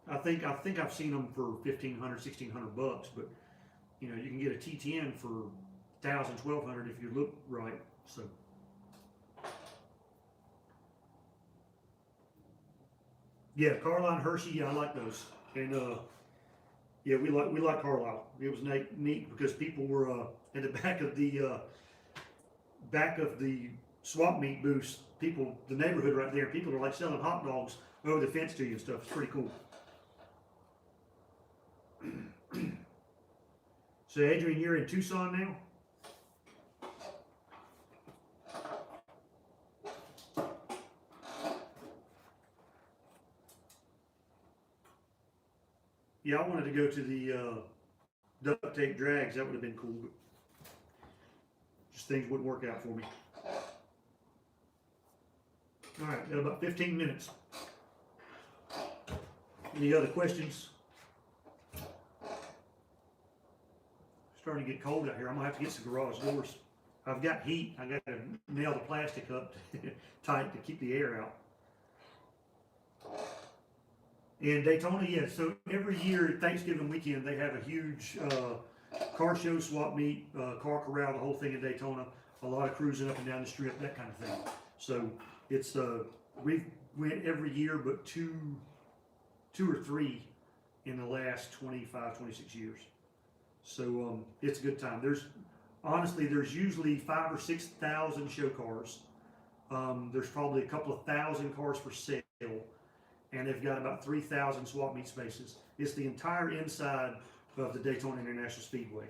I think I've seen them for $1,500, $1,600, but you know, you can get a T10 for $1,000, $1,200 if you look right. So yeah, Carlisle and Hershey, yeah, I like those. And yeah, we like Carlisle. It was neat because people were in the back of the swap meet booths. People, the neighborhood right there, people are like selling hot dogs over the fence to you and stuff. It's pretty cool. So Adrian, you're in Tucson now? Yeah, I wanted to go to the duct tape drags. That would have been cool, but just things wouldn't work out for me. All right, got about 15 minutes. Any other questions? Starting to get cold out here. I'm gonna have to get some garage doors. I've got heat. I got to nail the plastic up tight to keep the air out. In Daytona, yeah. So every year Thanksgiving weekend they have a huge car show, swap meet, car corral, the whole thing in Daytona. A lot of cruising up and down the strip, that kind of thing. So it's we've went every year, but two or three in the last 25, 26 years. So it's a good time. There's usually 5,000 or 6,000 show cars. There's probably a couple of thousand cars for sale, and they've got about 3,000 swap meet spaces. It's the entire inside of the Daytona International Speedway.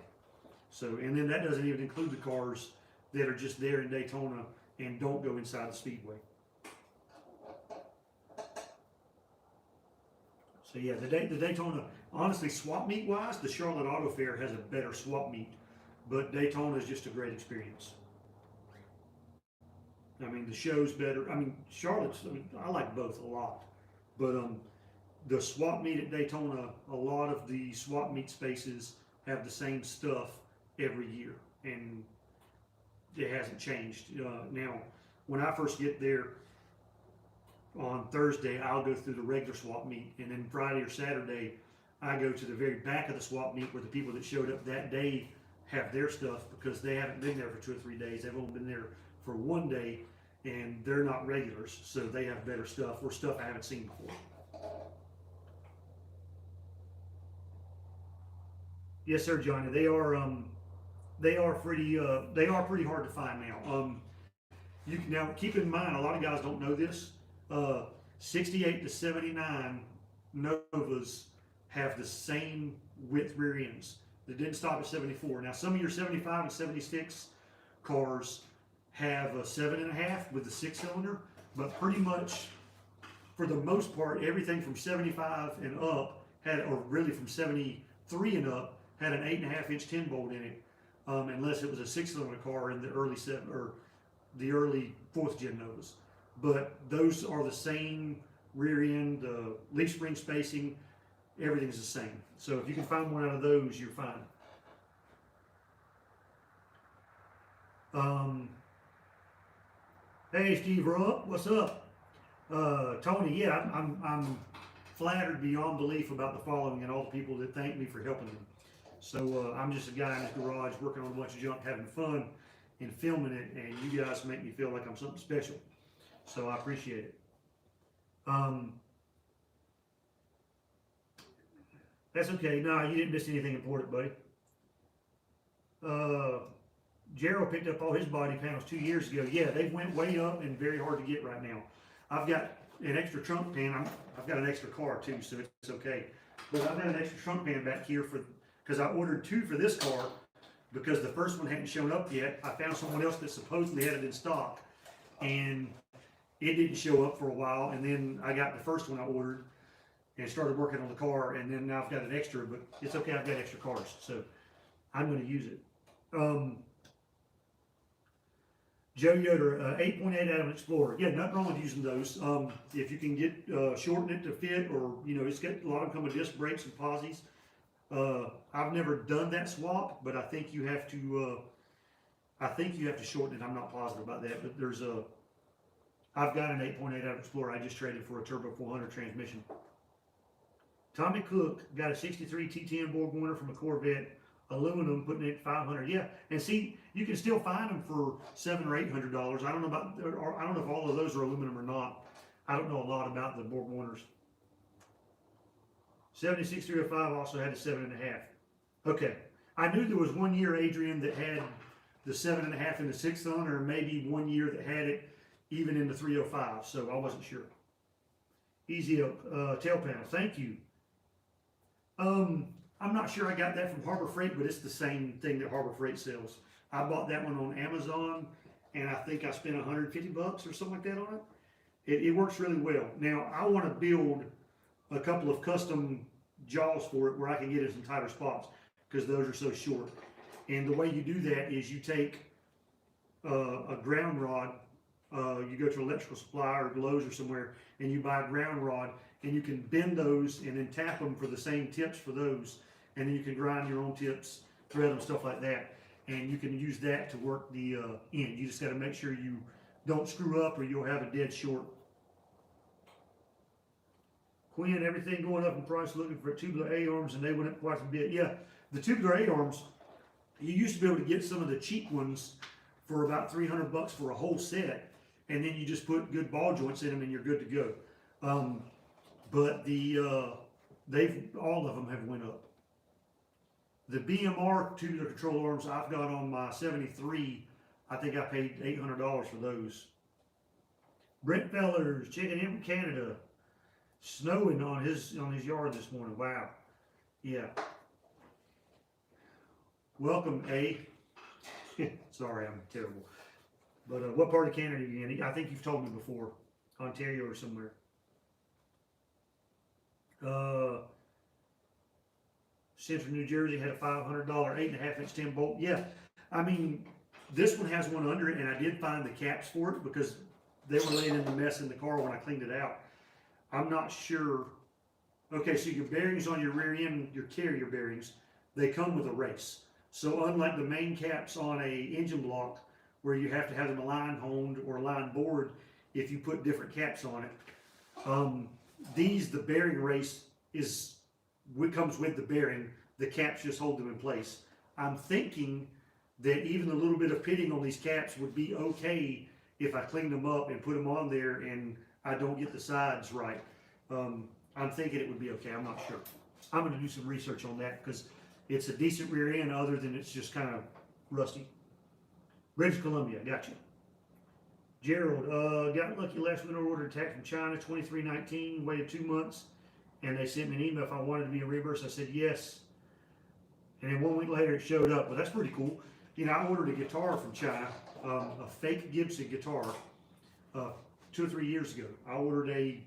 So, and then that doesn't even include the cars that are just there in Daytona and don't go inside the Speedway. So yeah, the Daytona, honestly, swap meet wise, the Charlotte Auto Fair has a better swap meet, but Daytona is just a great experience. I mean, the show's better. I mean, I like both a lot, but the swap meet at Daytona, a lot of the swap meet spaces have the same stuff every year, and it hasn't changed. Now, when I first get there, on Thursday, I'll go through the regular swap meet, and then Friday or Saturday, I go to the very back of the swap meet where the people that showed up that day have their stuff because they haven't been there for 2 or 3 days. They've only been there for 1 day, and they're not regulars, so they have better stuff or stuff I haven't seen before. Yes, sir, Johnny. They are pretty hard to find now. Now keep in mind, a lot of guys don't know this. 68 to 79 Novas have the same width rear ends. They didn't stop at 74. Now some of your 75 and 76 cars have a 7.5 with the 6-cylinder, but pretty much for the most part, everything from 75 and up or really from 73 and up had an 8.5-inch 10 bolt in it, unless it was a 6-cylinder car in the early 4th gen Novas. But those are the same rear end, the leaf spring spacing, everything's the same. So if you can find one out of those, you're fine. Hey, Steve Rupp, what's up? Tony, yeah, I'm flattered beyond belief about the following and all the people that thank me for helping them. So I'm just a guy in his garage working on a bunch of junk, having fun and filming it, and you guys make me feel like I'm something special. So I appreciate it. That's okay. No, you didn't miss anything important, buddy. Gerald picked up all his body panels 2 years ago. Yeah, they went way up and very hard to get right now. I've got an extra trunk pan. I've got an extra car too, so it's okay. But I've got an extra trunk pan back here because I ordered 2 for this car because the first one hadn't shown up yet. I found someone else that supposedly had it in stock, and it didn't show up for a while. And then I got the first one I ordered and started working on the car, and then now I've got an extra. But it's okay. I've got extra cars, so I'm going to use it. Joe Yoder, 8.8 out of an Explorer. Yeah, nothing wrong with using those. If you can get shorten it to fit, or it's got a lot of them come with disc brakes and posies. I've never done that swap, but I think you have to. I think you have to shorten it. I'm not positive about that, but I've got an 8.8 out of Explorer. I just traded for a Turbo 400 transmission. Tommy Cook got a 63 T10 Borg Warner from a Corvette. Aluminum, putting it at 500. Yeah, and see, you can still find them for $700 or $800. I don't know if all of those are aluminum or not. I don't know a lot about the Borg Warners. 76305 also had a 7.5. Okay, I knew there was 1 year, Adrian, that had the 7.5 and the 6 on, or maybe 1 year that had it even in the 305. So I wasn't sure. Easy tail panel. Thank you. I'm not sure I got that from Harbor Freight, but it's the same thing that Harbor Freight sells. I bought that one on Amazon, and I think I spent $150 or something like that on it. It works really well. Now, I want to build a couple of custom jaws for it where I can get it in some tighter spots because those are so short. And the way you do that is you take a ground rod, you go to an electrical supply or Lowe's or somewhere, and you buy a ground rod, and you can bend those and then tap them for the same tips for those. And then you can grind your own tips, thread them, stuff like that. And you can use that to work the end. You just got to make sure you don't screw up or you'll have a dead short. Quinn, everything going up in price, looking for tubular A-arms, and they went up quite a bit. Yeah, the tubular A-arms, you used to be able to get some of the cheap ones for about $300 for a whole set. And then you just put good ball joints in them and you're good to go. But all of them have went up. The BMR tubular control arms I've got on my 73, I think I paid $800 for those. Brent Fellers, checking in from Canada. Snowing on his yard this morning. Wow. Yeah. Welcome, A. Sorry, I'm terrible. But what part of Canada are you in? I think you've told me before. Ontario or somewhere. Central New Jersey had a $500 8.5-inch 10 bolt. Yeah, I mean, this one has one under it, and I did find the caps for it because they were laying in the mess in the car when I cleaned it out. I'm not sure. Okay, so your bearings on your rear end, your carrier bearings, they come with a race. So unlike the main caps on a engine block where you have to have them line honed or line bored if you put different caps on it, the bearing race comes with the bearing. The caps just hold them in place. I'm thinking that even a little bit of pitting on these caps would be okay if I cleaned them up and put them on there and I don't get the sides right. I'm thinking it would be okay. I'm not sure. I'm going to do some research on that because it's a decent rear end other than it's just kind of rusty. British Columbia, gotcha. Gerald, got lucky last winter, ordered a tack from China, 2319, waited 2 months, and they sent me an email if I wanted to be reimbursed. I said yes. And then 1 week later it showed up. Well, that's pretty cool. I ordered a guitar from China, a fake Gibson guitar, 2 or 3 years ago. I ordered a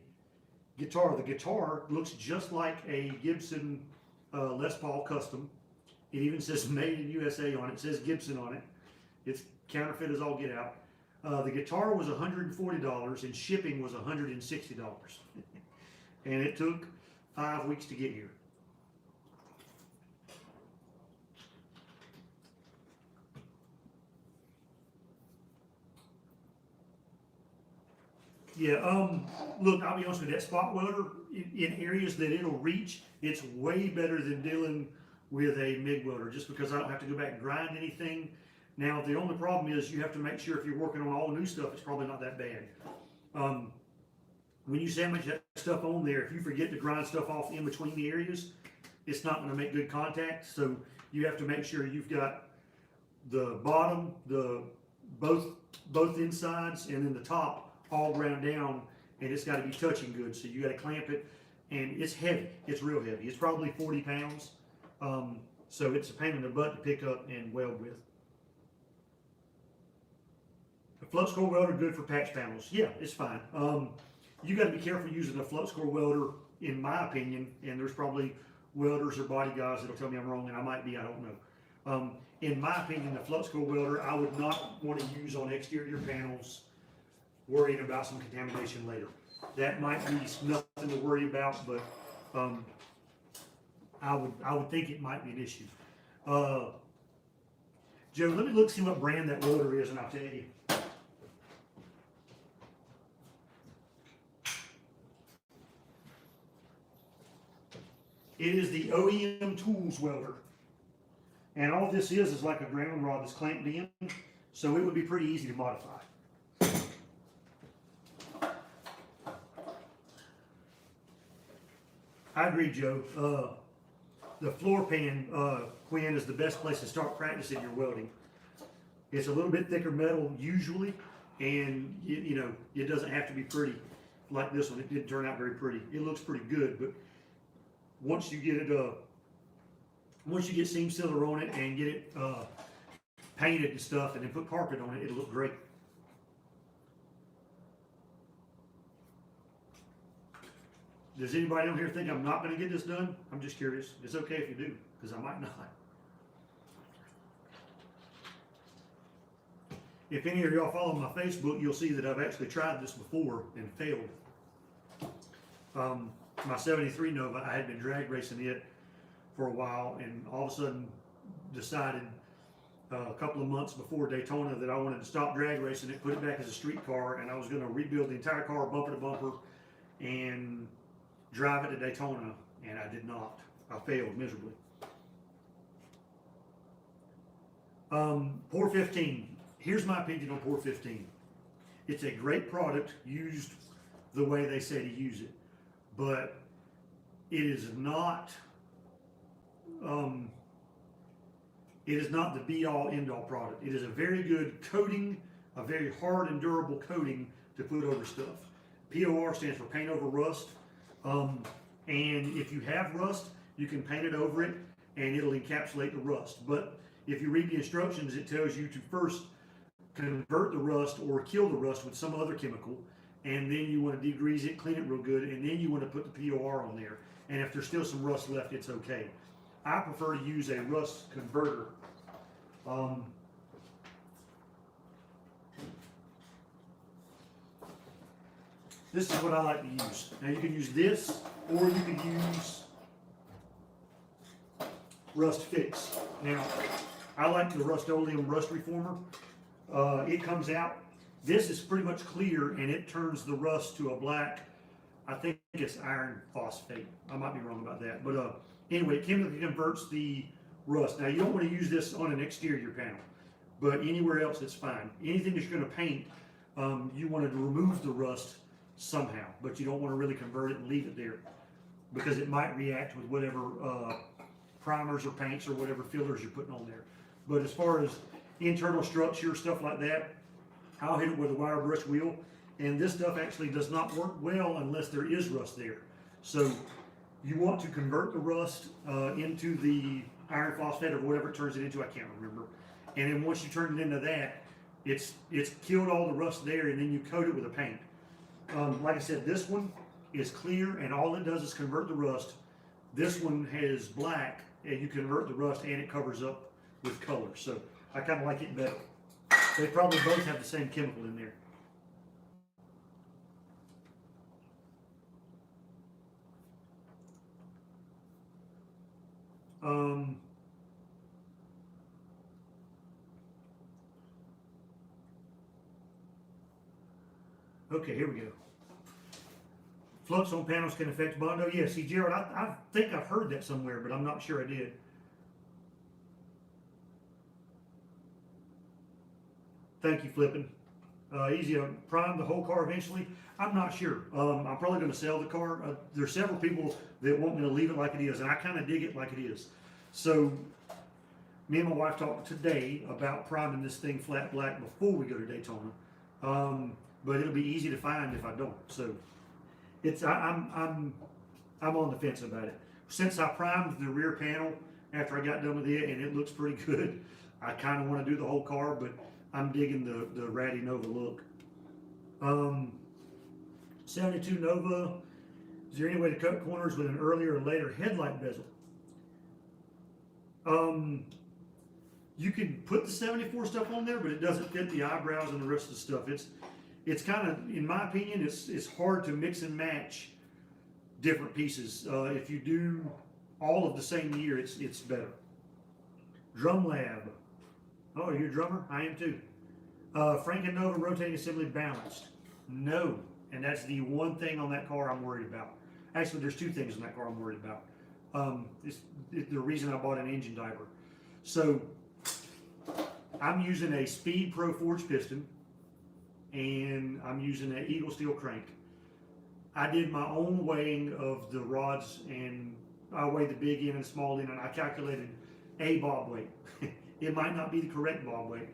guitar. The guitar looks just like a Gibson Les Paul Custom. It even says made in USA on it. It says Gibson on it. It's counterfeit as all get out. The guitar was $140 and shipping was $160. And it took 5 weeks to get here. Yeah, look, I'll be honest with you, that spot welder, in areas that it'll reach, it's way better than dealing with a MIG welder, just because I don't have to go back and grind anything. Now, the only problem is you have to make sure if you're working on all new stuff, it's probably not that bad. When you sandwich that stuff on there, if you forget to grind stuff off in between the areas, it's not gonna make good contact, so you have to make sure you've got the bottom, both insides, and then the top all ground down, and it's got to be touching good. So you got to clamp it, and it's heavy. It's real heavy. It's probably 40 pounds. So it's a pain in the butt to pick up and weld with. The flux core welder good for patch panels. Yeah, it's fine. You got to be careful using a flux core welder, in my opinion. And there's probably welders or body guys that'll tell me I'm wrong, and I might be. I don't know. In my opinion, the flux core welder I would not want to use on exterior panels, worrying about some contamination later. That might be nothing to worry about, but I would think it might be an issue. Joe, let me look see what brand that welder is, and I'll tell you. It is the OEM Tools welder. And all this is like a ground rod that's clamped in, so it would be pretty easy to modify. I agree, Joe. The floor pan, Quinn, is the best place to start practicing your welding. It's a little bit thicker metal usually, and you know, it doesn't have to be pretty like this one. It didn't turn out very pretty. It looks pretty good, but once you get it, once you get seam sealer on it and get it painted and stuff, and then put carpet on it, it'll look great. Does anybody on here think I'm not going to get this done? I'm just curious. It's okay if you do, because I might not. If any of y'all follow my Facebook, you'll see that I've actually tried this before and failed. My 73 Nova, I had been drag racing it for a while, and all of a sudden decided a couple of months before Daytona that I wanted to stop drag racing it, put it back as a street car, and I was going to rebuild the entire car bumper to bumper and drive it to Daytona, and I did not. I failed miserably. Pour 15. Here's my opinion on Pour 15. It's a great product used the way they say to use it, but it is not the be-all, end-all product. It is a very good coating, a very hard and durable coating to put over stuff. POR stands for paint over rust. And if you have rust, you can paint it over it and it'll encapsulate the rust. But if you read the instructions, it tells you to first convert the rust or kill the rust with some other chemical, and then you want to degrease it, clean it real good, and then you want to put the POR on there. And if there's still some rust left, it's okay. I prefer to use a rust converter. This is what I like to use. Now you can use this, or you can use Rust Fix. Now, I like the Rustoleum Rust Reformer. It comes out, this is pretty much clear, and it turns the rust to a black, I think it's iron phosphate. I might be wrong about that. But anyway, it chemically converts the rust. Now, you don't want to use this on an exterior panel, but anywhere else it's fine. Anything that you're going to paint, you want to remove the rust somehow, but you don't want to really convert it and leave it there, because it might react with whatever primers or paints or whatever fillers you're putting on there. But as far as internal structure, stuff like that, I'll hit it with a wire brush wheel, and this stuff actually does not work well unless there is rust there. So you want to convert the rust into the iron phosphate or whatever it turns it into, I can't remember. And then once you turn it into that, it's killed all the rust there, and then you coat it with a paint. Like I said, this one is clear, and all it does is convert the rust. This one has black, and you convert the rust, and it covers up with color. So I kind of like it better. They probably both have the same chemical in there. Okay, here we go. Flux on panels can affect Bondo. Yeah, see, Gerald, I think I've heard that somewhere, but I'm not sure I did. Thank you, Flippin'. Easy to prime the whole car eventually. I'm not sure. I'm probably going to sell the car. There's several people that want me to leave it like it is, and I kind of dig it like it is. So, me and my wife talked today about priming this thing flat black before we go to Daytona. But it'll be easy to find if I don't. So, I'm on the fence about it. Since I primed the rear panel after I got done with it, and it looks pretty good, I kind of want to do the whole car, but I'm digging the Ratty Nova look. 72 Nova, is there any way to cut corners with an earlier or later headlight bezel? You can put the 74 stuff on there, but it doesn't fit the eyebrows and the rest of the stuff. It's kind of, in my opinion, it's hard to mix and match different pieces. If you do all of the same year, it's better. Drum Lab. Oh, you're a drummer? I am too. Franken-Nova rotating assembly balanced. No. And that's the one thing on that car I'm worried about. Actually, there's two things on that car I'm worried about. It's the reason I bought an engine diaper. So, I'm using a Speed Pro forged piston, and I'm using an Eagle steel crank. I did my own weighing of the rods, and I weighed the big end and small end, and I calculated a bob weight. It might not be the correct bob weight,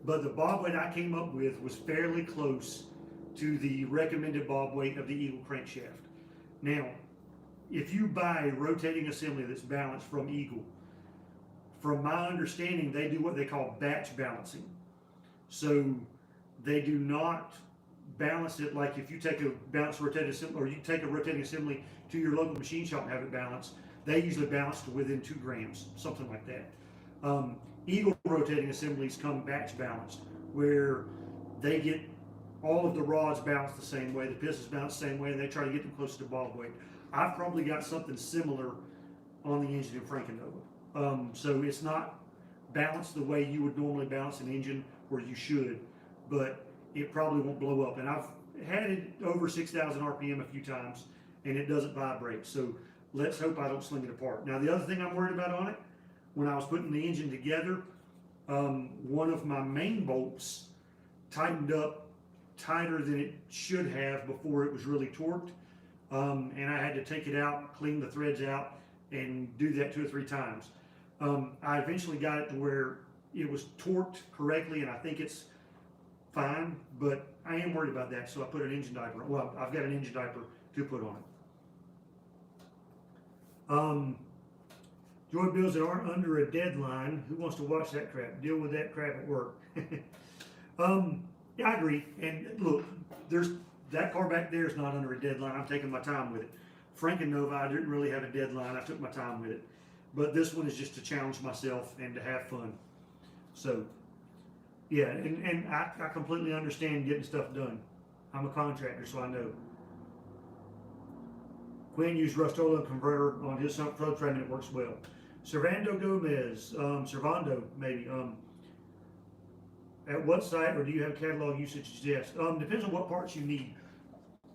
but the bob weight I came up with was fairly close to the recommended bob weight of the Eagle crankshaft. Now, if you buy a rotating assembly that's balanced from Eagle, from my understanding, they do what they call batch balancing. So they do not balance it like if you take a balanced rotating assembly, or you take a rotating assembly to your local machine shop and have it balanced, they usually balance to within 2 grams, something like that. Eagle rotating assemblies come batch balanced, where they get all of the rods balanced the same way, the pistons balanced the same way, and they try to get them close to bob weight. I've probably got something similar on the engine in Franken-Nova. So it's not balanced the way you would normally balance an engine, or you should, but it probably won't blow up. And I've had it over 6,000 RPM a few times, and it doesn't vibrate. So let's hope I don't sling it apart. Now, the other thing I'm worried about on it, when I was putting the engine together, one of my main bolts tightened up tighter than it should have before it was really torqued. And I had to take it out, clean the threads out, and do that 2 or 3 times. I eventually got it to where it was torqued correctly, and I think it's fine, but I am worried about that, so I put an engine diaper. Well, I've got an engine diaper to put on it. Joy bills that aren't under a deadline. Who wants to watch that crap? Deal with that crap at work. Yeah, I agree. And look, there's that car back there is not under a deadline. I'm taking my time with it. Franken-Nova, I didn't really have a deadline. I took my time with it. But this one is just to challenge myself and to have fun. So, yeah, and I completely understand getting stuff done. I'm a contractor, so I know. Quinn used Rustoleum converter on his subframe and it works well. Servando Gomez, Servando maybe. At what site, or do you have catalog usage? Yes. Depends on what parts you need.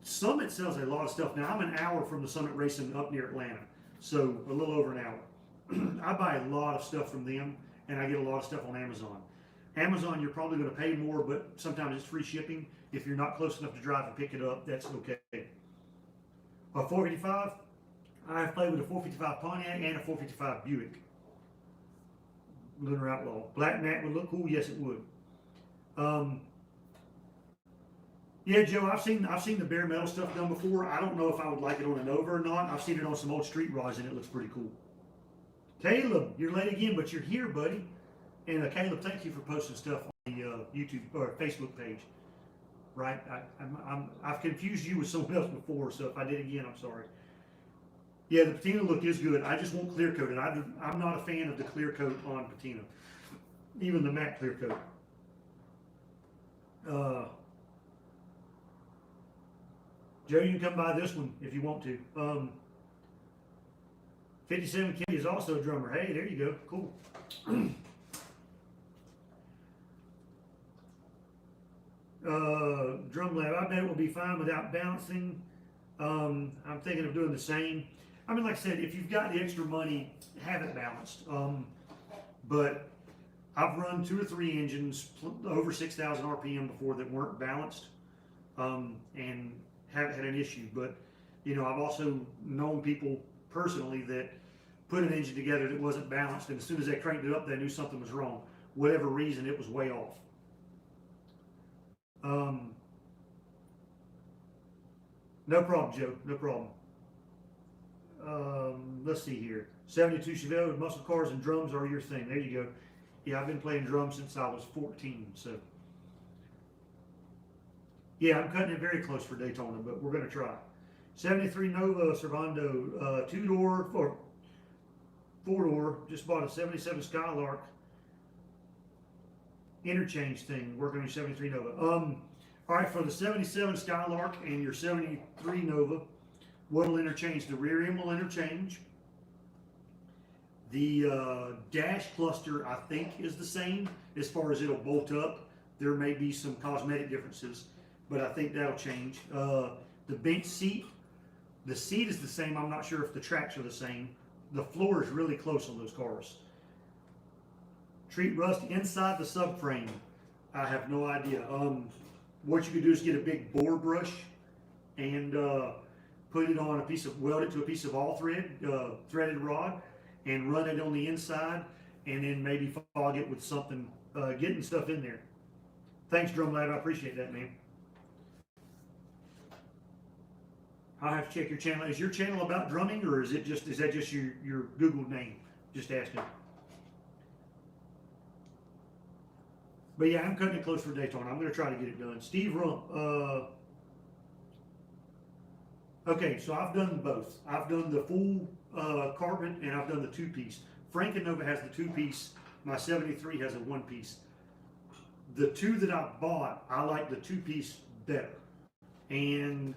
Summit sells a lot of stuff. Now, I'm an hour from the Summit Racing up near Atlanta, so a little over an hour. I buy a lot of stuff from them, and I get a lot of stuff on Amazon. Amazon, you're probably going to pay more, but sometimes it's free shipping. If you're not close enough to drive and pick it up, that's okay. A 455, I've played with a 455 Pontiac and a 455 Buick. Lunar Outlaw. Black matte would look cool. Yes, it would. Yeah, Joe, I've seen the bare metal stuff done before. I don't know if I would like it on a Nova or not. I've seen it on some old street rods, and it looks pretty cool. Caleb, you're late again, but you're here, buddy. And Caleb, thank you for posting stuff on the YouTube or Facebook page. Right? I've confused you with someone else before, so if I did again, I'm sorry. Yeah, the patina look is good. I just won't clear coat it. I'm not a fan of the clear coat on patina, even the matte clear coat. Joe, you can come by this one if you want to. 57 Kenny is also a drummer. Hey, there you go. Cool. Drum Lab, I bet it will be fine without balancing. I'm thinking of doing the same. I mean, like I said, if you've got the extra money, have it balanced. But I've run 2 or 3 engines over 6,000 RPM before that weren't balanced, and haven't had an issue. But, you know, I've also known people personally that put an engine together that wasn't balanced, and as soon as they cranked it up, they knew something was wrong. Whatever reason, it was way off. No problem, Joe. No problem. Let's see here. 72 Chevelle, muscle cars and drums are your thing. There you go. Yeah, I've been playing drums since I was 14. So, yeah, I'm cutting it very close for Daytona, but we're going to try. 73 Nova Servando, 2-door or 4-door. Just bought a 77 Skylark interchange thing working on 73 Nova. All right, for the 77 Skylark and your 73 Nova, what'll interchange? The rear end will interchange. The dash cluster, I think, is the same as far as it'll bolt up. There may be some cosmetic differences, but I think that'll change. The bench seat, the seat is the same. I'm not sure if the tracks are the same. The floor is really close on those cars. Treat rust inside the subframe. I have no idea. What you could do is get a big bore brush and put it on a piece of, weld it to a piece of all thread, threaded rod, and run it on the inside, and then maybe fog it with something, getting stuff in there. Thanks, Drum Lab. I appreciate that, man. I'll have to check your channel. Is your channel about drumming, or is that just your Google name? Just asking. But yeah, I'm cutting it close for Daytona. I'm going to try to get it done. Steve Rump. Okay, so I've done both. I've done the full carbon, and I've done the 2-piece. Frankenova has the 2-piece. My 73 has a 1-piece. The 2 that I bought, I like the 2-piece better. And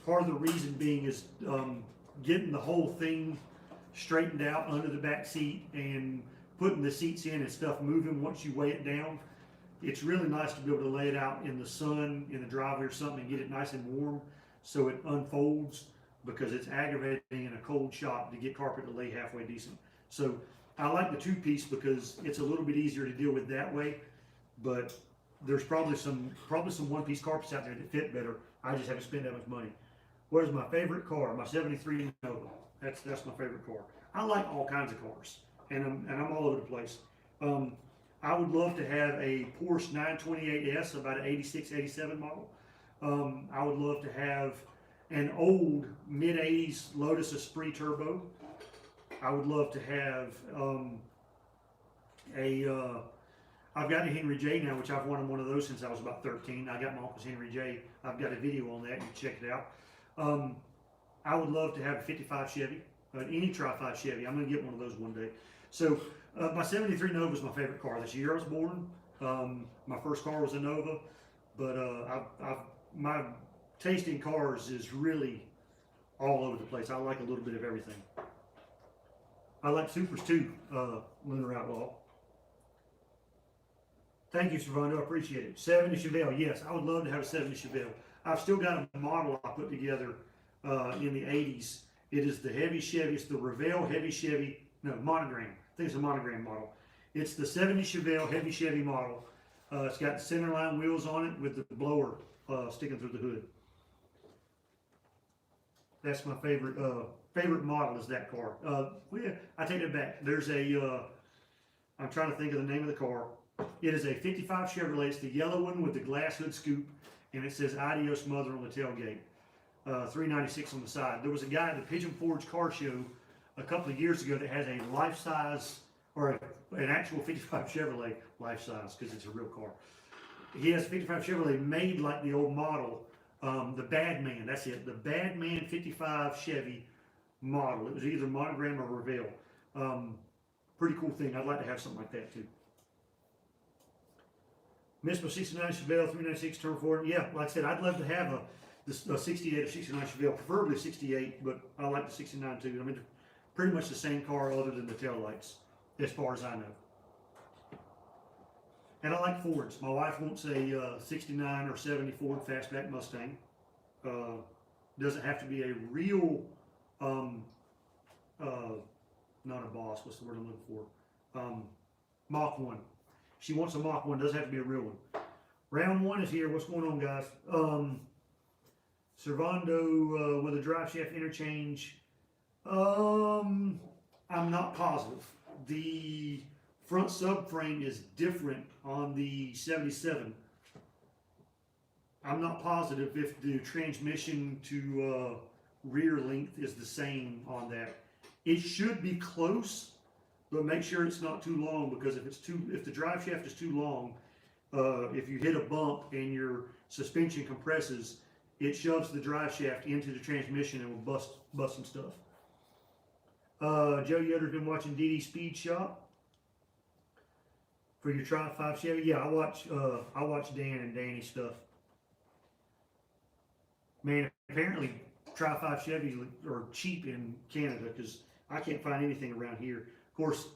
part of the reason being is getting the whole thing straightened out under the back seat and putting the seats in and stuff moving once you weigh it down. It's really nice to be able to lay it out in the sun, in the driveway or something, and get it nice and warm so it unfolds, because it's aggravating in a cold shop to get carpet to lay halfway decent. So I like the 2-piece because it's a little bit easier to deal with that way, but there's probably some 1-piece carpets out there that fit better. I just haven't spent that much money. What is my favorite car? My 73 Nova. That's my favorite car. I like all kinds of cars, and I'm all over the place. I would love to have a Porsche 928S, about an 86, 87 model. I would love to have an old mid-80s Lotus Esprit Turbo. I would love to have I've got a Henry J now, which I've wanted one of those since I was about 13. I got my uncle's Henry J. I've got a video on that. You can check it out. I would love to have a 55 Chevy, any Tri-5 Chevy. I'm going to get one of those one day. So my 73 Nova is my favorite car. This year I was born. My first car was a Nova, but my taste in cars is really all over the place. I like a little bit of everything. I like Supers too, Lunar Outlaw. Thank you, Servando. I appreciate it. 70 Chevelle. Yes, I would love to have a 70 Chevelle. I've still got a model I put together in the 80s. It is the heavy Chevy. It's the Revell Heavy Chevy. No, Monogram. I think it's a Monogram model. It's the 70 Chevelle Heavy Chevy model. It's got the centerline wheels on it with the blower sticking through the hood. That's my favorite model is that car. I take it back. There's a, I'm trying to think of the name of the car. It is a 55 Chevrolet. It's the yellow one with the glass hood scoop, and it says Adios Mother on the tailgate. 396 on the side. There was a guy at the Pigeon Forge car show a couple of years ago that has a life-size, or an actual 55 Chevrolet life-size, because it's a real car. He has a 55 Chevrolet made like the old model, the Badman, that's it, the Badman 55 Chevy model. It was either Monogram or Revell. Pretty cool thing. I'd like to have something like that too. Missed my 69 Chevelle 396 turn forward. Yeah, like I said, I'd love to have a 68 or 69 Chevelle, preferably 68, but I like the 69 too. I mean, pretty much the same car other than the taillights, as far as I know. And I like Fords. My wife wants a 69 or 70 Ford Fastback Mustang. Doesn't have to be a real, um, not a Boss, what's the word I'm looking for? Mach 1. She wants a Mach 1, doesn't have to be a real one. Round 1 is here. What's going on, guys? Servando with a drive shaft interchange. I'm not positive. The front subframe is different on the 77. I'm not positive if the transmission to rear length is the same on that. It should be close, but make sure it's not too long, because if the drive shaft is too long, if you hit a bump and your suspension compresses, it shoves the drive shaft into the transmission and will bust some stuff. Joe Yetter's been watching DD Speed Shop for your Tri-5 Chevy. Yeah, I watch Dan and Danny's stuff. Man, apparently Tri-5 Chevys are cheap in Canada, because I can't find anything around here. Of course,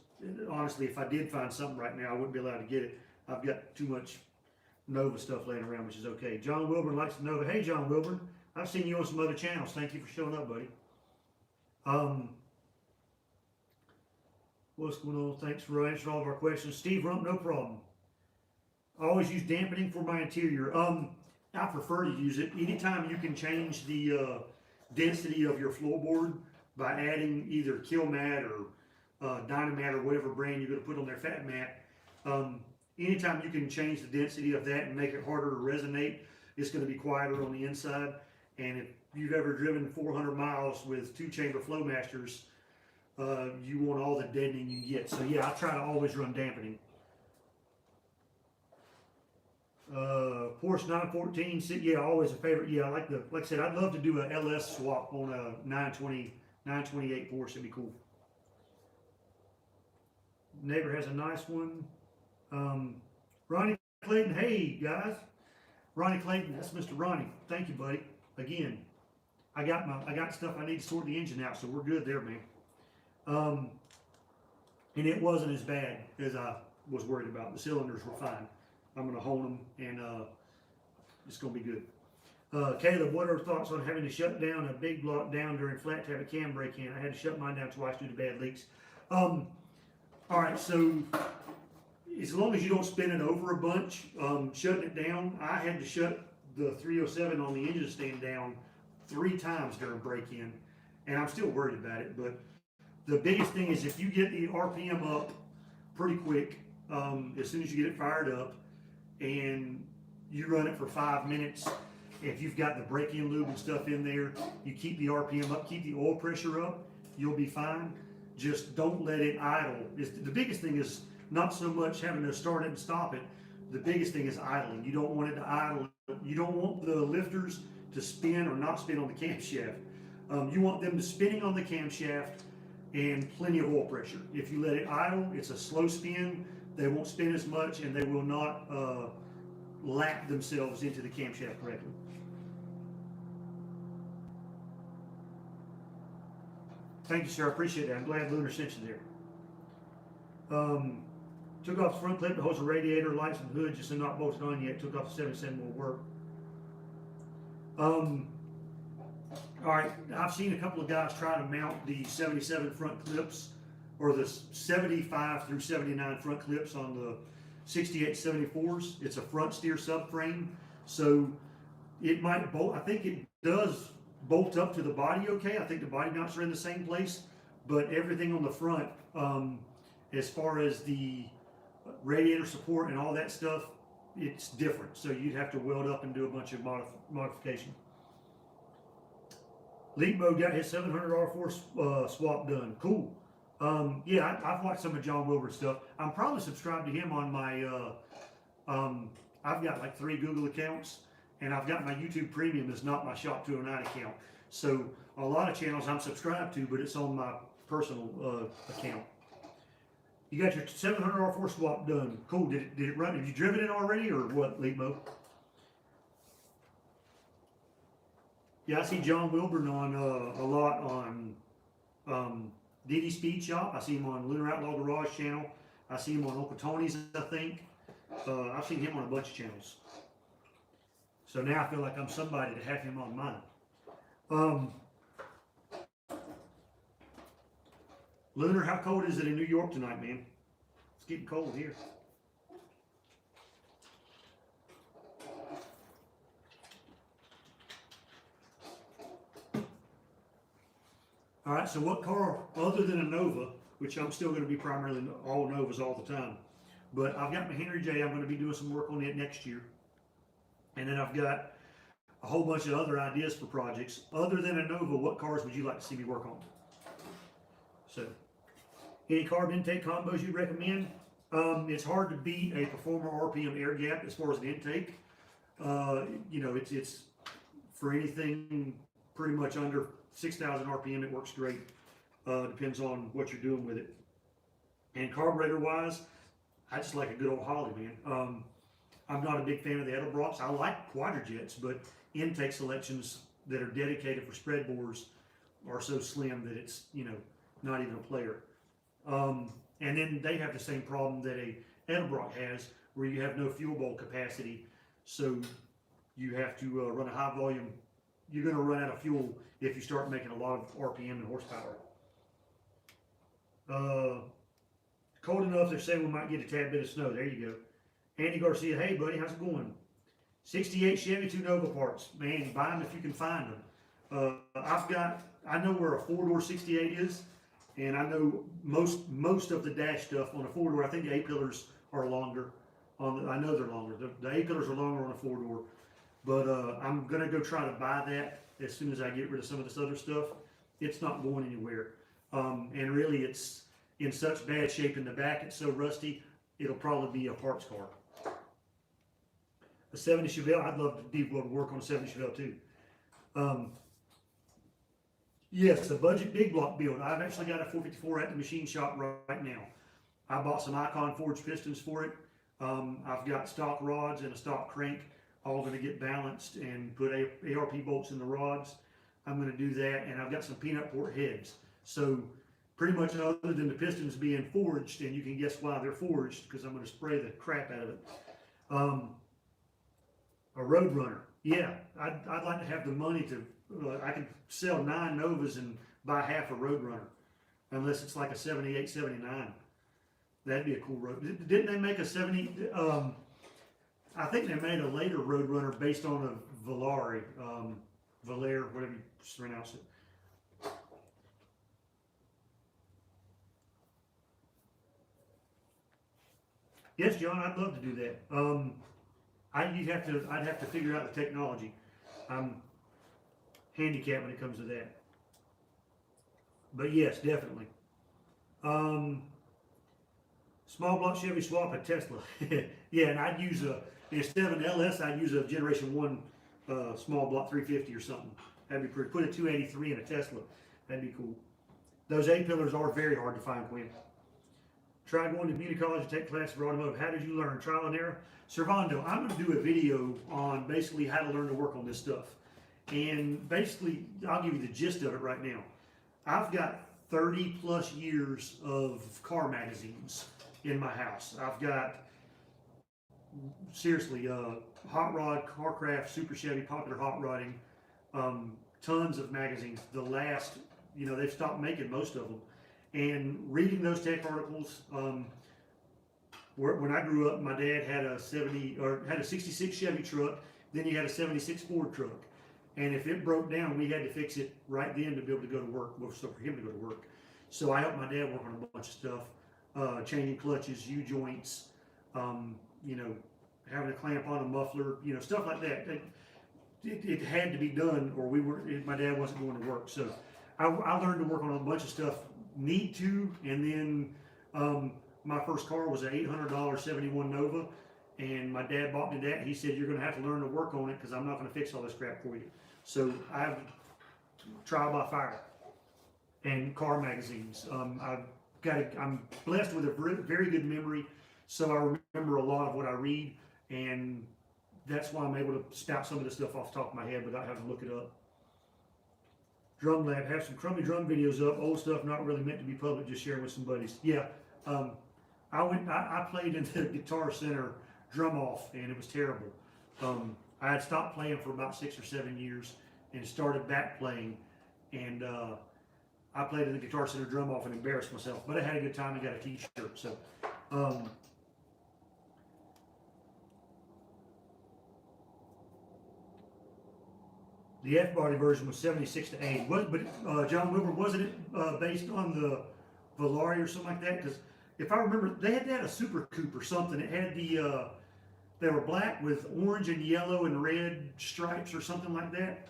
honestly, if I did find something right now, I wouldn't be allowed to get it. I've got too much Nova stuff laying around, which is okay. John Wilburn likes the Nova. Hey, John Wilburn, I've seen you on some other channels. Thank you for showing up, buddy. What's going on? Thanks for answering all of our questions. Steve Rump, no problem. I always use dampening for my interior. I prefer to use it. Anytime you can change the density of your floorboard by adding either Kill Mat or Dynamat or whatever brand you're going to put on their fat mat, anytime you can change the density of that and make it harder to resonate, it's going to be quieter on the inside. And if you've ever driven 400 miles with 2-chamber Flowmasters, you want all the deadening you can get. So yeah, I try to always run dampening. Porsche 914, yeah, always a favorite. Yeah, like I said, I'd love to do a LS swap on a 928 Porsche. It'd be cool. Neighbor has a nice one. Ronnie Clayton, hey guys, Ronnie Clayton, that's Mr. Ronnie. Thank you, buddy. Again, I got stuff I need to sort the engine out, so we're good there, man. And it wasn't as bad as I was worried about. The cylinders were fine. I'm going to hone them, and it's going to be good. Caleb, what are thoughts on having to shut down a big block down during flat to have a cam break in? I had to shut mine down twice due to bad leaks. All right, so as long as you don't spin it over a bunch, shutting it down, I had to shut the 307 on the engine stand down 3 times during break-in, and I'm still worried about it. But the biggest thing is if you get the RPM up pretty quick, as soon as you get it fired up, and you run it for 5 minutes, if you've got the break-in lube and stuff in there, you keep the RPM up, keep the oil pressure up, you'll be fine. Just don't let it idle. The biggest thing is not so much having to start it and stop it. The biggest thing is idling. You don't want it to idle. You don't want the lifters to spin or not spin on the camshaft. You want them to spinning on the camshaft and plenty of oil pressure. If you let it idle, it's a slow spin. They won't spin as much, and they will not lap themselves into the camshaft correctly. Thank you, sir. I appreciate that. I'm glad Lunar sent you there. Took off the front clip to hose the radiator, lights and hood, just not bolted on yet. Took off the 77 will work. All right, I've seen a couple of guys try to mount the 77 front clips, or the 75 through 79 front clips on the 68 74s. It's a front steer subframe, so it might bolt. I think it does bolt up to the body okay. I think the body mounts are in the same place, but everything on the front, as far as the radiator support and all that stuff, it's different. So you'd have to weld up and do a bunch of modification. Leap Mode got his 700 R4 swap done. Cool. Yeah, I've watched some of John Wilbur's stuff. I'm probably subscribed to him on my, I've got like 3 Google accounts, and I've got my YouTube Premium is not my Shop 209 account. So a lot of channels I'm subscribed to, but it's on my personal account. You got your 700 R4 swap done. Cool. Did it run? Have you driven it already, or what, Leap Mode? Yeah, I see John Wilburn on a lot on DD Speed Shop. I see him on Lunar Outlaw Garage channel. I see him on Uncle Tony's, I think. I've seen him on a bunch of channels. So now I feel like I'm somebody to have him on mine. Lunar, how cold is it in New York tonight, man? It's getting cold here. All right, so what car, other than a Nova, which I'm still going to be primarily all Novas all the time, but I've got my Henry J. I'm going to be doing some work on it next year. And then I've got a whole bunch of other ideas for projects. Other than a Nova, what cars would you like to see me work on? So, any carb intake combos you recommend? It's hard to beat a Performer RPM air gap as far as the intake. You know, it's for anything pretty much under 6,000 RPM, it works great. Depends on what you're doing with it. And carburetor wise, I just like a good old Holley, man. I'm not a big fan of the Edelbrocks. I like Quadrajets, but intake selections that are dedicated for spread bores are so slim that it's, you know, not even a player. And then they have the same problem that a Edelbrock has, where you have no fuel bowl capacity, so you have to run a high volume. You're going to run out of fuel if you start making a lot of RPM and horsepower. Cold enough, they're saying we might get a tad bit of snow. There you go. Andy Garcia, hey buddy, how's it going? 68 Chevy 2 Nova parts. Man, buy them if you can find them. I know where a 4-door 68 is, and I know most of the dash stuff on a 4-door. I think the A-pillars are longer. I know they're longer. The A-pillars are longer on a 4-door. But I'm going to go try to buy that as soon as I get rid of some of this other stuff. It's not going anywhere. And really, it's in such bad shape in the back, it's so rusty, it'll probably be a parts car. A 70 Chevelle, I'd love to be able to work on a 70 Chevelle too. Yes, a budget big block build. I've actually got a 454 at the machine shop right now. I bought some Icon forged pistons for it. I've got stock rods and a stock crank, all going to get balanced and put ARP bolts in the rods. I'm going to do that, and I've got some peanut port heads. So pretty much other than the pistons being forged, and you can guess why they're forged, because I'm going to spray the crap out of it. A Roadrunner. Yeah, I'd like to have the money to, I could sell 9 Novas and buy half a Roadrunner, unless it's like a 78, 79. That'd be a cool road. Didn't they make a 70, I think they made a later Roadrunner based on a Valare, Valare, whatever you pronounce it. Yes, John, I'd love to do that. I'd have to figure out the technology. I'm handicapped when it comes to that. But yes, definitely. Small block Chevy swap a Tesla. Yeah, and I'd use instead of an LS, I'd use a Generation 1 small block 350 or something. That'd be pretty. Put a 283 in a Tesla. That'd be cool. Those A-pillars are very hard to find, Quinn. Try going to community college and take classes for automotive. How did you learn? Trial and error? Servando, I'm going to do a video on basically how to learn to work on this stuff. And basically, I'll give you the gist of it right now. I've got 30 plus years of car magazines in my house. I've got, seriously, Hot Rod, Carcraft, Super Chevy, Popular Hot Rodding, tons of magazines. The last, you know, they've stopped making most of them. And reading those tech articles, when I grew up, my dad had a 66 Chevy truck, then he had a 76 Ford truck. And if it broke down, we had to fix it right then to be able to go to work, so for him to go to work. So I helped my dad work on a bunch of stuff, changing clutches, U-joints, you know, having a clamp on a muffler, you know, stuff like that. It had to be done, or my dad wasn't going to work. So I learned to work on a bunch of stuff, need to, and then my first car was an $800 71 Nova, and my dad bought me that. He said, you're going to have to learn to work on it because I'm not going to fix all this crap for you. So I've trial by fire and car magazines. I'm blessed with a very good memory, so I remember a lot of what I read, and that's why I'm able to spout some of this stuff off the top of my head without having to look it up. Drum Lab, have some crummy drum videos up, old stuff not really meant to be public, just sharing with some buddies. Yeah, I played in the Guitar Center drum off, and it was terrible. I had stopped playing for about 6 or 7 years and started back playing, and I played in the Guitar Center drum off and embarrassed myself, but I had a good time and got a t-shirt. So the F-body version was 76 to 80. But John Wilbur, wasn't it based on the Valari or something like that? Because if I remember, they had a Super Coupe or something. It had the they were black with orange and yellow and red stripes or something like that.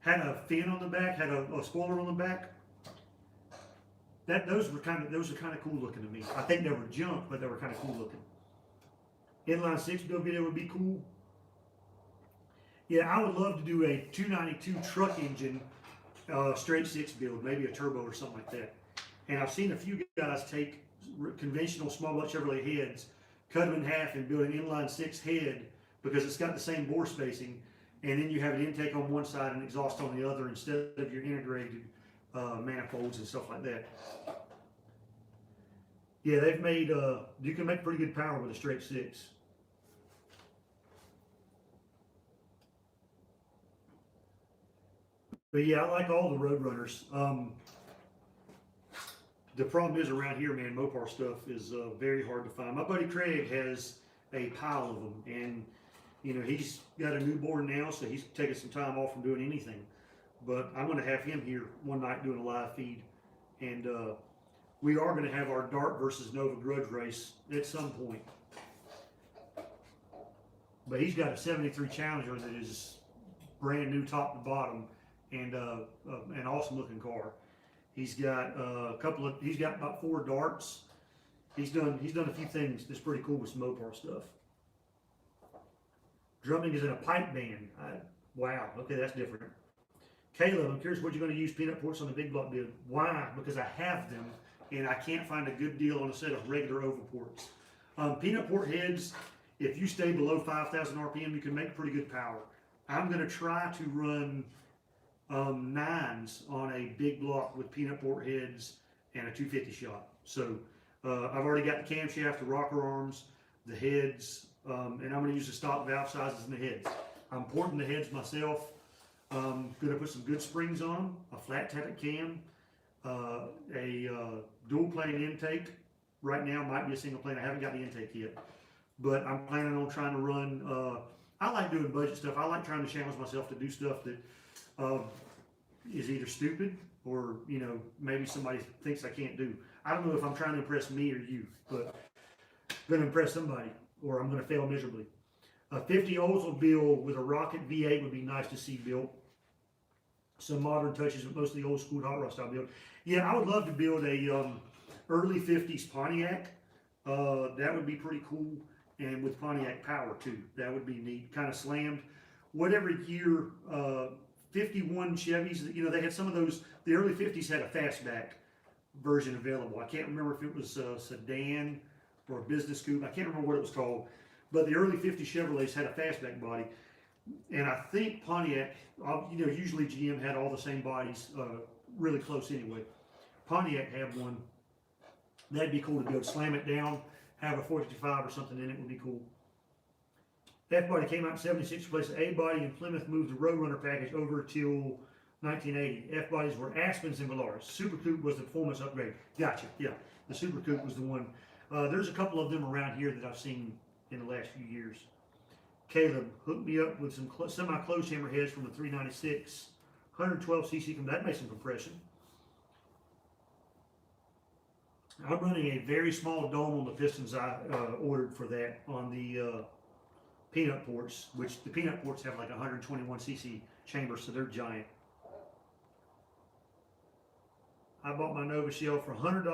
Had a fin on the back, had a spoiler on the back. Those are kind of cool looking to me. I think they were junk, but they were kind of cool looking. Inline 6 build video would be cool. Yeah, I would love to do a 292 truck engine straight 6 build, maybe a turbo or something like that. And I've seen a few guys take conventional small block Chevrolet heads, cut them in half, and build an inline 6 head because it's got the same bore spacing, and then you have an intake on one side and exhaust on the other instead of your integrated manifolds and stuff like that. Yeah, they've made, you can make pretty good power with a straight 6. But yeah, I like all the Roadrunners. The problem is around here, man, Mopar stuff is very hard to find. My buddy Craig has a pile of them, and you know, he's got a newborn now, so he's taking some time off from doing anything. But I'm going to have him here one night doing a live feed, and we are going to have our Dart versus Nova grudge race at some point. But he's got a 73 Challenger that is brand new top to bottom, and an awesome looking car. He's got he's got about 4 darts. He's done a few things that's pretty cool with some Mopar stuff. Drumming is in a pipe band. Wow, okay, that's different. Caleb, I'm curious what you're going to use peanut ports on the big block build. Why? Because I have them, and I can't find a good deal on a set of regular oval ports. Peanut port heads, if you stay below 5,000 RPM, you can make pretty good power. I'm going to try to run 9s on a big block with peanut port heads and a 250 shot. So I've already got the camshaft, the rocker arms, the heads, and I'm going to use the stock valve sizes in the heads. I'm porting the heads myself. Going to put some good springs on them, a flat tappet cam, a dual plane intake. Right now might be a single plane. I haven't got the intake yet, but I'm planning on trying to run. I like doing budget stuff. I like trying to challenge myself to do stuff that is either stupid or, you know, maybe somebody thinks I can't do. I don't know if I'm trying to impress me or you, but I'm going to impress somebody or I'm going to fail miserably. A 50 Oldsmobile with a Rocket V8 would be nice to see built. Some modern touches, but mostly old school hot rod style build. Yeah, I would love to build a early 50s Pontiac. That would be pretty cool. And with Pontiac power too. That would be neat. Kind of slammed. Whatever year, 51 Chevys, you know, they had some of those. The early 50s had a fastback version available. I can't remember if it was a sedan or a business coupe. I can't remember what it was called. But the early 50 Chevrolets had a fastback body. And I think Pontiac, you know, usually GM had all the same bodies, really close anyway. Pontiac had one. That'd be cool to build. Slam it down, have a 455 or something in it would be cool. F-body came out in 76, replaced the A-body, and Plymouth moved the Roadrunner package over till 1980. F-bodies were Aspens and Velaris. Super Coupe was the performance upgrade. Gotcha, yeah. The Super Coupe was the one. There's a couple of them around here that I've seen in the last few years. Caleb hooked me up with some semi-closed hammer heads from the 396, 112cc. That makes some compression. I'm running a very small dome on the pistons I ordered for that on the peanut ports, which the peanut ports have like 121cc chambers, so they're giant. I bought my Nova Shell for $100.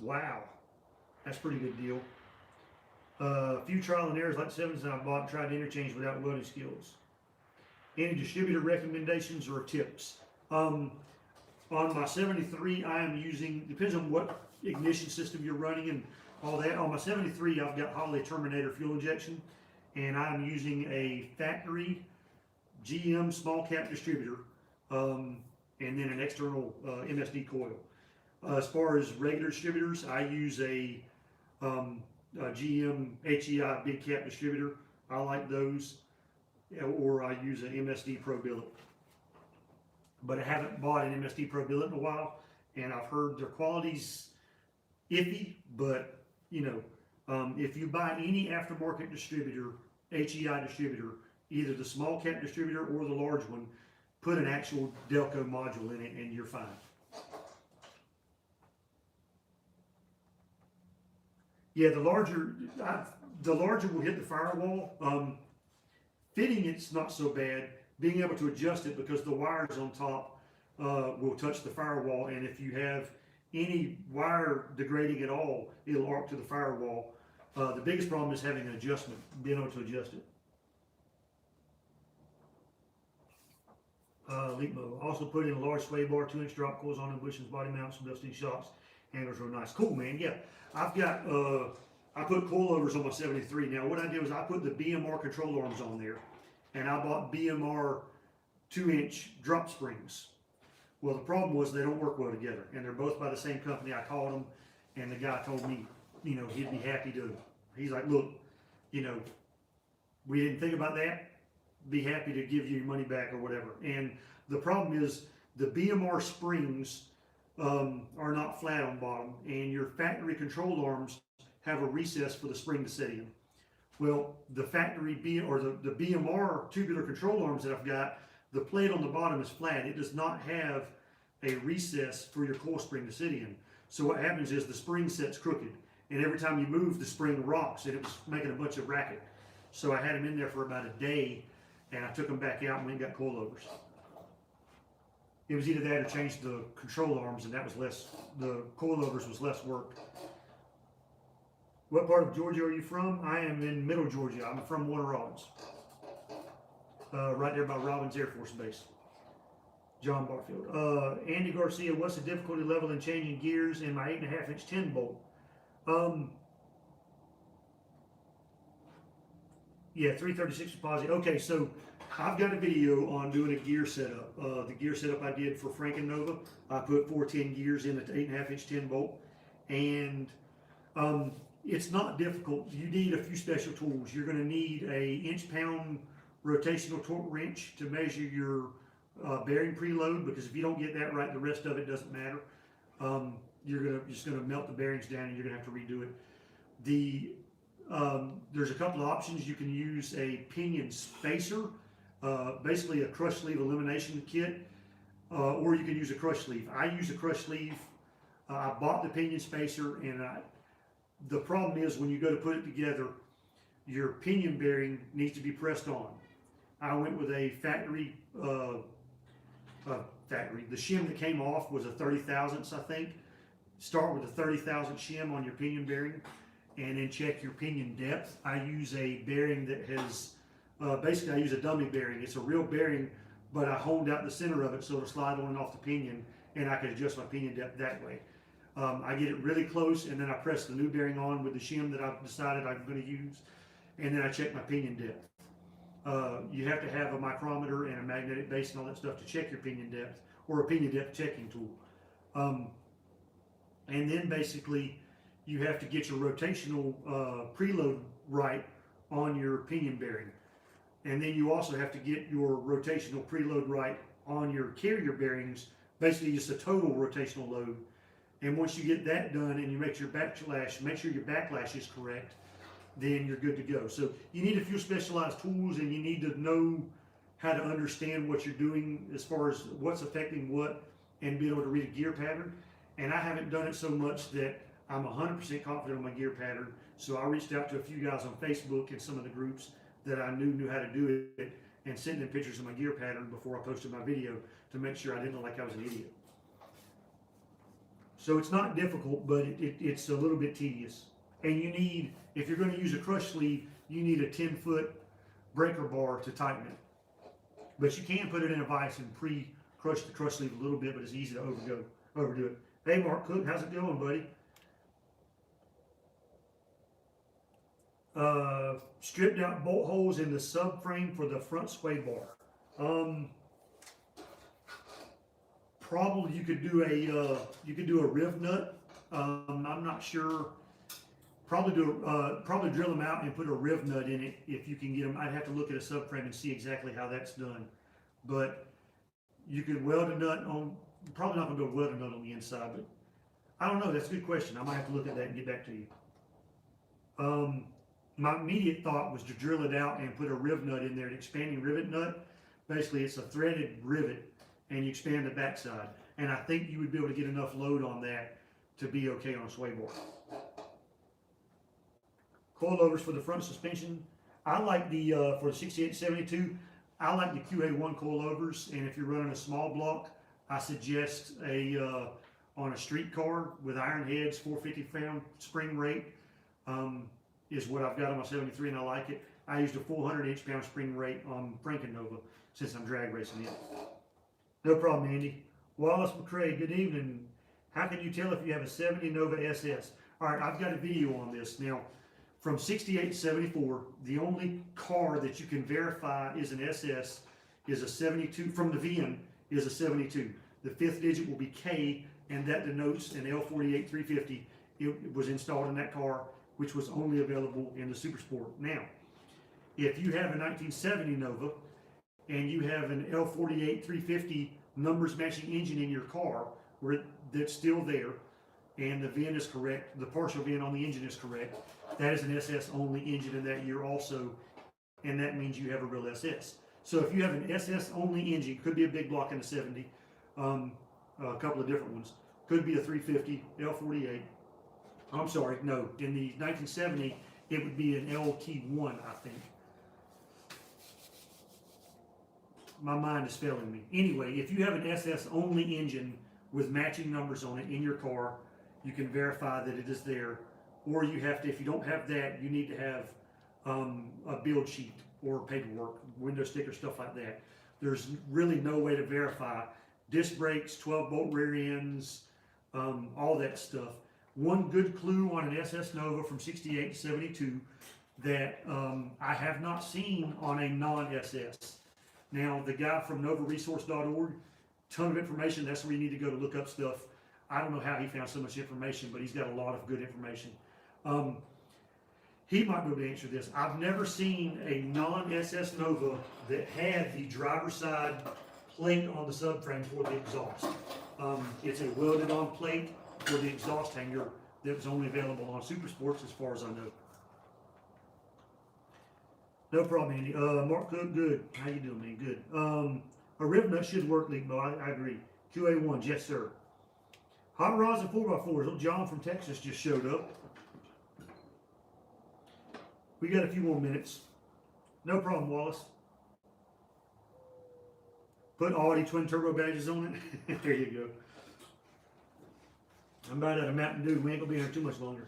Wow, that's a pretty good deal. A few trial and errors like 7s I bought and tried to interchange without welding skills. Any distributor recommendations or tips? On my 73, I am using, depends on what ignition system you're running and all that. On my 73, I've got Holley Terminator fuel injection, and I'm using a factory GM small cap distributor, and then an external MSD coil. As far as regular distributors, I use a GM HEI big cap distributor. I like those, or I use an MSD Pro billet. But I haven't bought an MSD Pro billet in a while, and I've heard their quality's iffy. But you know, if you buy any aftermarket distributor, HEI distributor, either the small cap distributor or the large one, put an actual Delco module in it, and you're fine. Yeah, the larger will hit the firewall. Fitting it's not so bad. Being able to adjust it, because the wires on top will touch the firewall, and if you have any wire degrading at all, it'll arc to the firewall. The biggest problem is having an adjustment, being able to adjust it. Leak mode. Also put in a large sway bar, 2-inch drop coils on them, Bushings body mounts, dusting shocks. Handlers are nice. Cool, man. Yeah, I've got, I put coilovers on my 73. Now, what I did was I put the BMR control arms on there, and I bought BMR 2-inch drop springs. Well, the problem was they don't work well together, and they're both by the same company. I called them, and the guy told me, you know, he'd be happy to. He's like, look, you know, we didn't think about that. Be happy to give you your money back or whatever. And the problem is the BMR springs are not flat on bottom, and your factory control arms have a recess for the spring to sit in. Well, the factory the BMR tubular control arms that I've got, the plate on the bottom is flat. It does not have a recess for your coil spring to sit in. So what happens is the spring sets crooked, and every time you move, the spring rocks, and it was making a bunch of racket. So I had them in there for about a day, and I took them back out and went and got coilovers. It was either that or change the control arms, and that was less, the coilovers was less work. What part of Georgia are you from? I am in Middle Georgia. I'm from Warner Robins. Right there by Robins Air Force Base. John Barfield. Andy Garcia, what's the difficulty level in changing gears in my 8.5-inch 10 bolt? Yeah, 336 deposit. Okay, so I've got a video on doing a gear setup. The gear setup I did for Frank and Nova, I put 410 gears in at the 8.5-inch 10 bolt, and it's not difficult. You need a few special tools. You're going to need a inch-pound rotational torque wrench to measure your bearing preload, because if you don't get that right, the rest of it doesn't matter. You're just going to melt the bearings down, and you're going to have to redo it. There's a couple of options. You can use a pinion spacer, basically a crush sleeve elimination kit, or you can use a crush sleeve. I use a crush sleeve. I bought the pinion spacer, and the problem is when you go to put it together, your pinion bearing needs to be pressed on. I went with a factory, the shim that came off was a 30 thousandths, I think. Start with a 30 thousandth shim on your pinion bearing, and then check your pinion depth. I use a bearing that has, basically I use a dummy bearing. It's a real bearing, but I honed out the center of it so it'll slide on and off the pinion, and I can adjust my pinion depth that way. I get it really close, and then I press the new bearing on with the shim that I've decided I'm going to use, and then I check my pinion depth. You have to have a micrometer and a magnetic base and all that stuff to check your pinion depth, or a pinion depth checking tool. And then basically you have to get your rotational preload right on your pinion bearing. And then you also have to get your rotational preload right on your carrier bearings, basically just a total rotational load. And once you get that done and you make your backlash, make sure your backlash is correct, then you're good to go. So you need a few specialized tools, and you need to know how to understand what you're doing as far as what's affecting what, and be able to read a gear pattern. And I haven't done it so much that I'm 100% confident on my gear pattern. So I reached out to a few guys on Facebook and some of the groups that I knew how to do it, and sent them pictures of my gear pattern before I posted my video to make sure I didn't look like I was an idiot. So it's not difficult, but it's a little bit tedious. And you need, if you're going to use a crush sleeve, you need a 10-foot breaker bar to tighten it. But you can put it in a vise and pre-crush the crush sleeve a little bit, but it's easy to overdo it. Hey, Mark Cook, how's it going, buddy? Stripped out bolt holes in the subframe for the front sway bar. Probably you could do a riv nut. I'm not sure. Probably probably drill them out and put a riv nut in it if you can get them. I'd have to look at a subframe and see exactly how that's done. But you could weld a nut on, probably not gonna go weld a nut on the inside, but I don't know, that's a good question. I might have to look at that and get back to you. My immediate thought was to drill it out and put a riv nut in there, an expanding rivet nut. Basically, it's a threaded rivet and you expand the backside. And I think you would be able to get enough load on that to be okay on a sway bar. Coilovers for the front suspension. I like the, for the 6872, I like the QA1 coilovers, and if you're running a small block, I suggest on a street car with iron heads, 450 pound spring rate, is what I've got on my 73, and I like it. I used a 400 inch-pound spring rate on Franken-Nova since I'm drag racing it. No problem, Andy. Wallace McCrae, good evening. How can you tell if you have a 70 Nova SS? All right, I've got a video on this. Now, from 68 to 74, the only car that you can verify is an SS is a 72, from the VIN is a 72. The fifth digit will be K, and that denotes an L48 350. It was installed in that car, which was only available in the Super Sport. Now, if you have a 1970 Nova and you have an L48 350 numbers matching engine in your car, that's still there, and the VIN is correct, the partial VIN on the engine is correct, that is an SS only engine in that year also, and that means you have a real SS. So if you have an SS only engine, could be a big block in the 70, a couple of different ones, could be a 350, L48, I'm sorry, no, in the 1970, it would be an LT1, I think. My mind is failing me. Anyway, if you have an SS only engine with matching numbers on it in your car, you can verify that it is there. Or you have to, if you don't have that, you need to have a build sheet or paperwork, window sticker, stuff like that. There's really no way to verify. Disc brakes, 12 bolt rear ends, all that stuff. One good clue on an SS Nova from 68 to 72 that I have not seen on a non-SS. Now, the guy from novaresource.org, ton of information. That's where you need to go to look up stuff. I don't know how he found so much information, but he's got a lot of good information. He might be able to answer this. I've never seen a non-SS Nova that had the driver's side plate on the subframe for the exhaust. It's a welded on plate for the exhaust hanger that was only available on Super Sports as far as I know. No problem, Andy. Mark Cook, good. How you doing, man? Good. A rib nut should work, Leakbo. I agree. QA1, yes, sir. Hot rods and 4x4s. Oh, John from Texas just showed up. We got a few more minutes. No problem, Wallace. Put Audi twin turbo badges on it. There you go. I'm about out of Mountain Dew. We ain't gonna be here too much longer.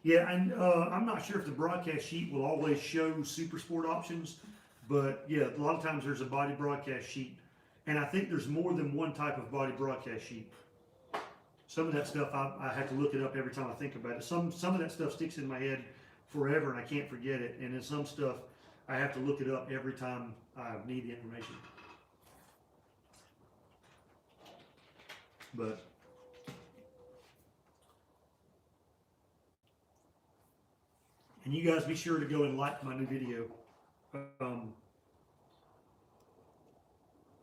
Yeah, and I'm not sure if the broadcast sheet will always show Super Sport options, but yeah, a lot of times there's a body broadcast sheet, and I think there's more than one type of body broadcast sheet. Some of that stuff I have to look it up every time I think about it. Some of that stuff sticks in my head forever, and I can't forget it. And then some stuff I have to look it up every time I need the information. But and you guys be sure to go and like my new video.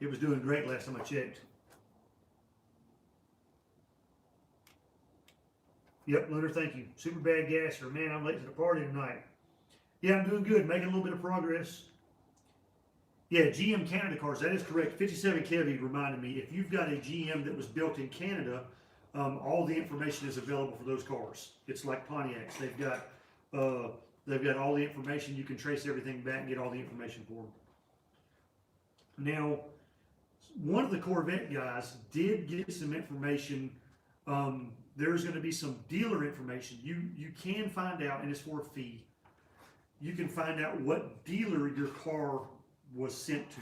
It was doing great last time I checked. Yep, Leonard, thank you. Super bad gasser. Man, I'm late to the party tonight. Yeah, I'm doing good. Making a little bit of progress. Yeah, GM Canada cars. That is correct. 57 Chevy reminded me. If you've got a GM that was built in Canada, all the information is available for those cars. It's like Pontiacs. They've got all the information. You can trace everything back and get all the information for them. Now, one of the Corvette guys did get some information. There's going to be some dealer information. You can find out, and it's for a fee. You can find out what dealer your car was sent to.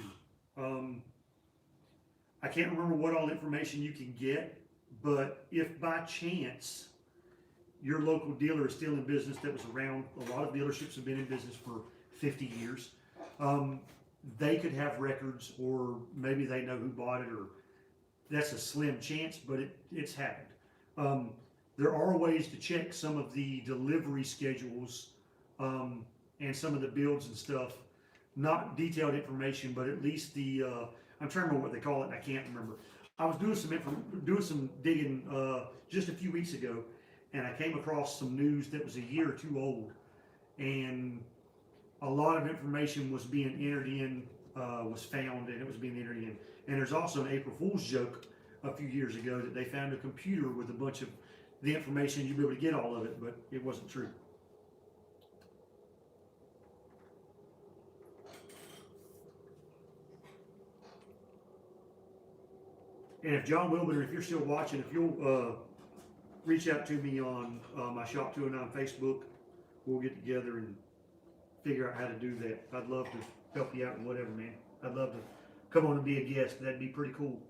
I can't remember what all information you can get, but if by chance your local dealer is still in business that was around, a lot of dealerships have been in business for 50 years, they could have records, or maybe they know who bought it, or that's a slim chance, but it's happened. there are ways to check some of the delivery schedules, and some of the builds and stuff. Not detailed information, but at least the, I'm trying to remember what they call it, and I can't remember. I was doing some digging just a few weeks ago, and I came across some news that was a year or two old, and a lot of information was being entered in, was found, and it was being entered in. And there's also an April Fool's joke a few years ago that they found a computer with a bunch of the information. You'd be able to get all of it, but it wasn't true. And if John Wilbur, if you're still watching, if you'll reach out to me on my Shop 209 Facebook, we'll get together and figure out how to do that. I'd love to help you out with whatever, man. I'd love to come on and be a guest. That'd be pretty cool.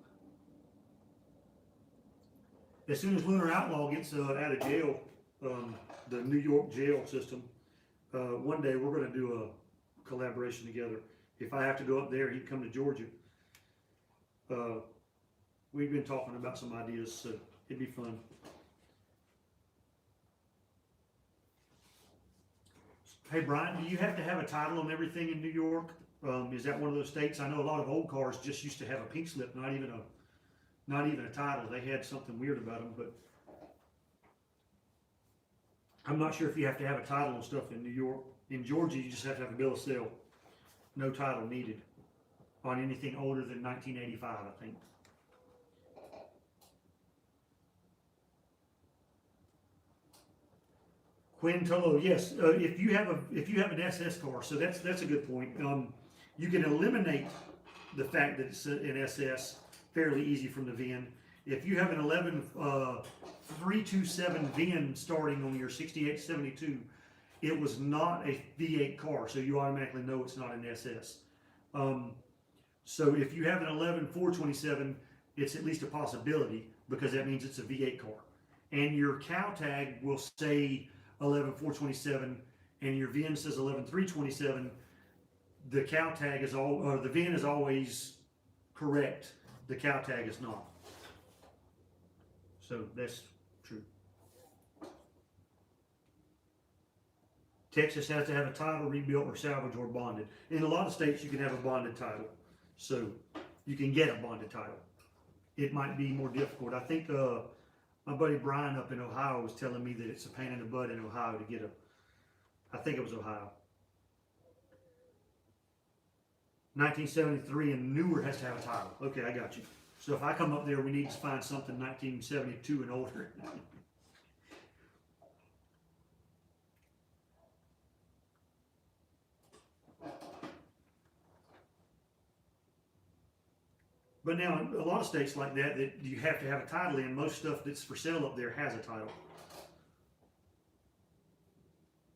As soon as Lunar Outlaw gets out of jail, the New York jail system, one day we're going to do a collaboration together. If I have to go up there, he'd come to Georgia. We've been talking about some ideas, so it'd be fun. Hey Brian, do you have to have a title on everything in New York? Is that one of those states? I know a lot of old cars just used to have a pink slip, not even a title. They had something weird about them, but I'm not sure if you have to have a title and stuff in New York. In Georgia, you just have to have a bill of sale. No title needed on anything older than 1985, I think. Quinn Tolo, yes. If you have an SS car, so that's a good point. You can eliminate the fact that it's an SS fairly easy from the VIN. If you have an 327 VIN starting on your 6872, it was not a V8 car, so you automatically know it's not an SS. So if you have an 11427, it's at least a possibility because that means it's a V8 car. And your cow tag will say 11427 and your VIN says 11327, the cow tag is the VIN is always correct, the cow tag is not. So that's true. Texas has to have a title, rebuilt, or salvaged, or bonded. In a lot of states you can have a bonded title, so you can get a bonded title. It might be more difficult. I think my buddy Brian up in Ohio was telling me that it's a pain in the butt in Ohio to get I think it was Ohio. 1973 and newer has to have a title. Okay, I got you. So if I come up there, we need to find something 1972 and older. But now, a lot of states like that you have to have a title in. Most stuff that's for sale up there has a title.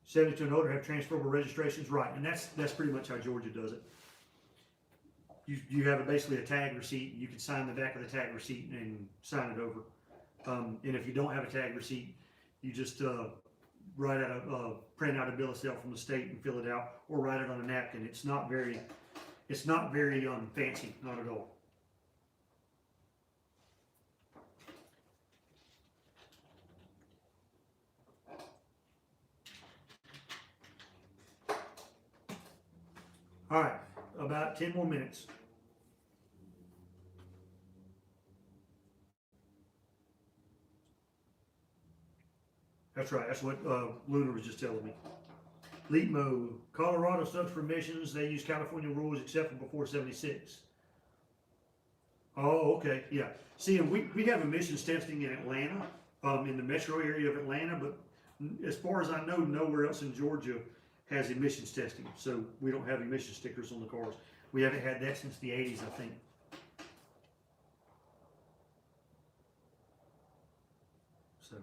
72 and older have transferable registrations, right? And that's pretty much how Georgia does it. You have basically a tag receipt. You can sign the back of the tag receipt and sign it over. And if you don't have a tag receipt, you just print out a bill of sale from the state and fill it out, or write it on a napkin. It's not very fancy, not at all. All right, about 10 more minutes. That's right, that's what Lunar was just telling me. Leap mode, Colorado subs for emissions, they use California rules except for before 76. Oh, okay, yeah. See, we have emissions testing in Atlanta, in the metro area of Atlanta, but as far as I know, nowhere else in Georgia has emissions testing, so we don't have emission stickers on the cars. We haven't had that since the 80s, I think. So,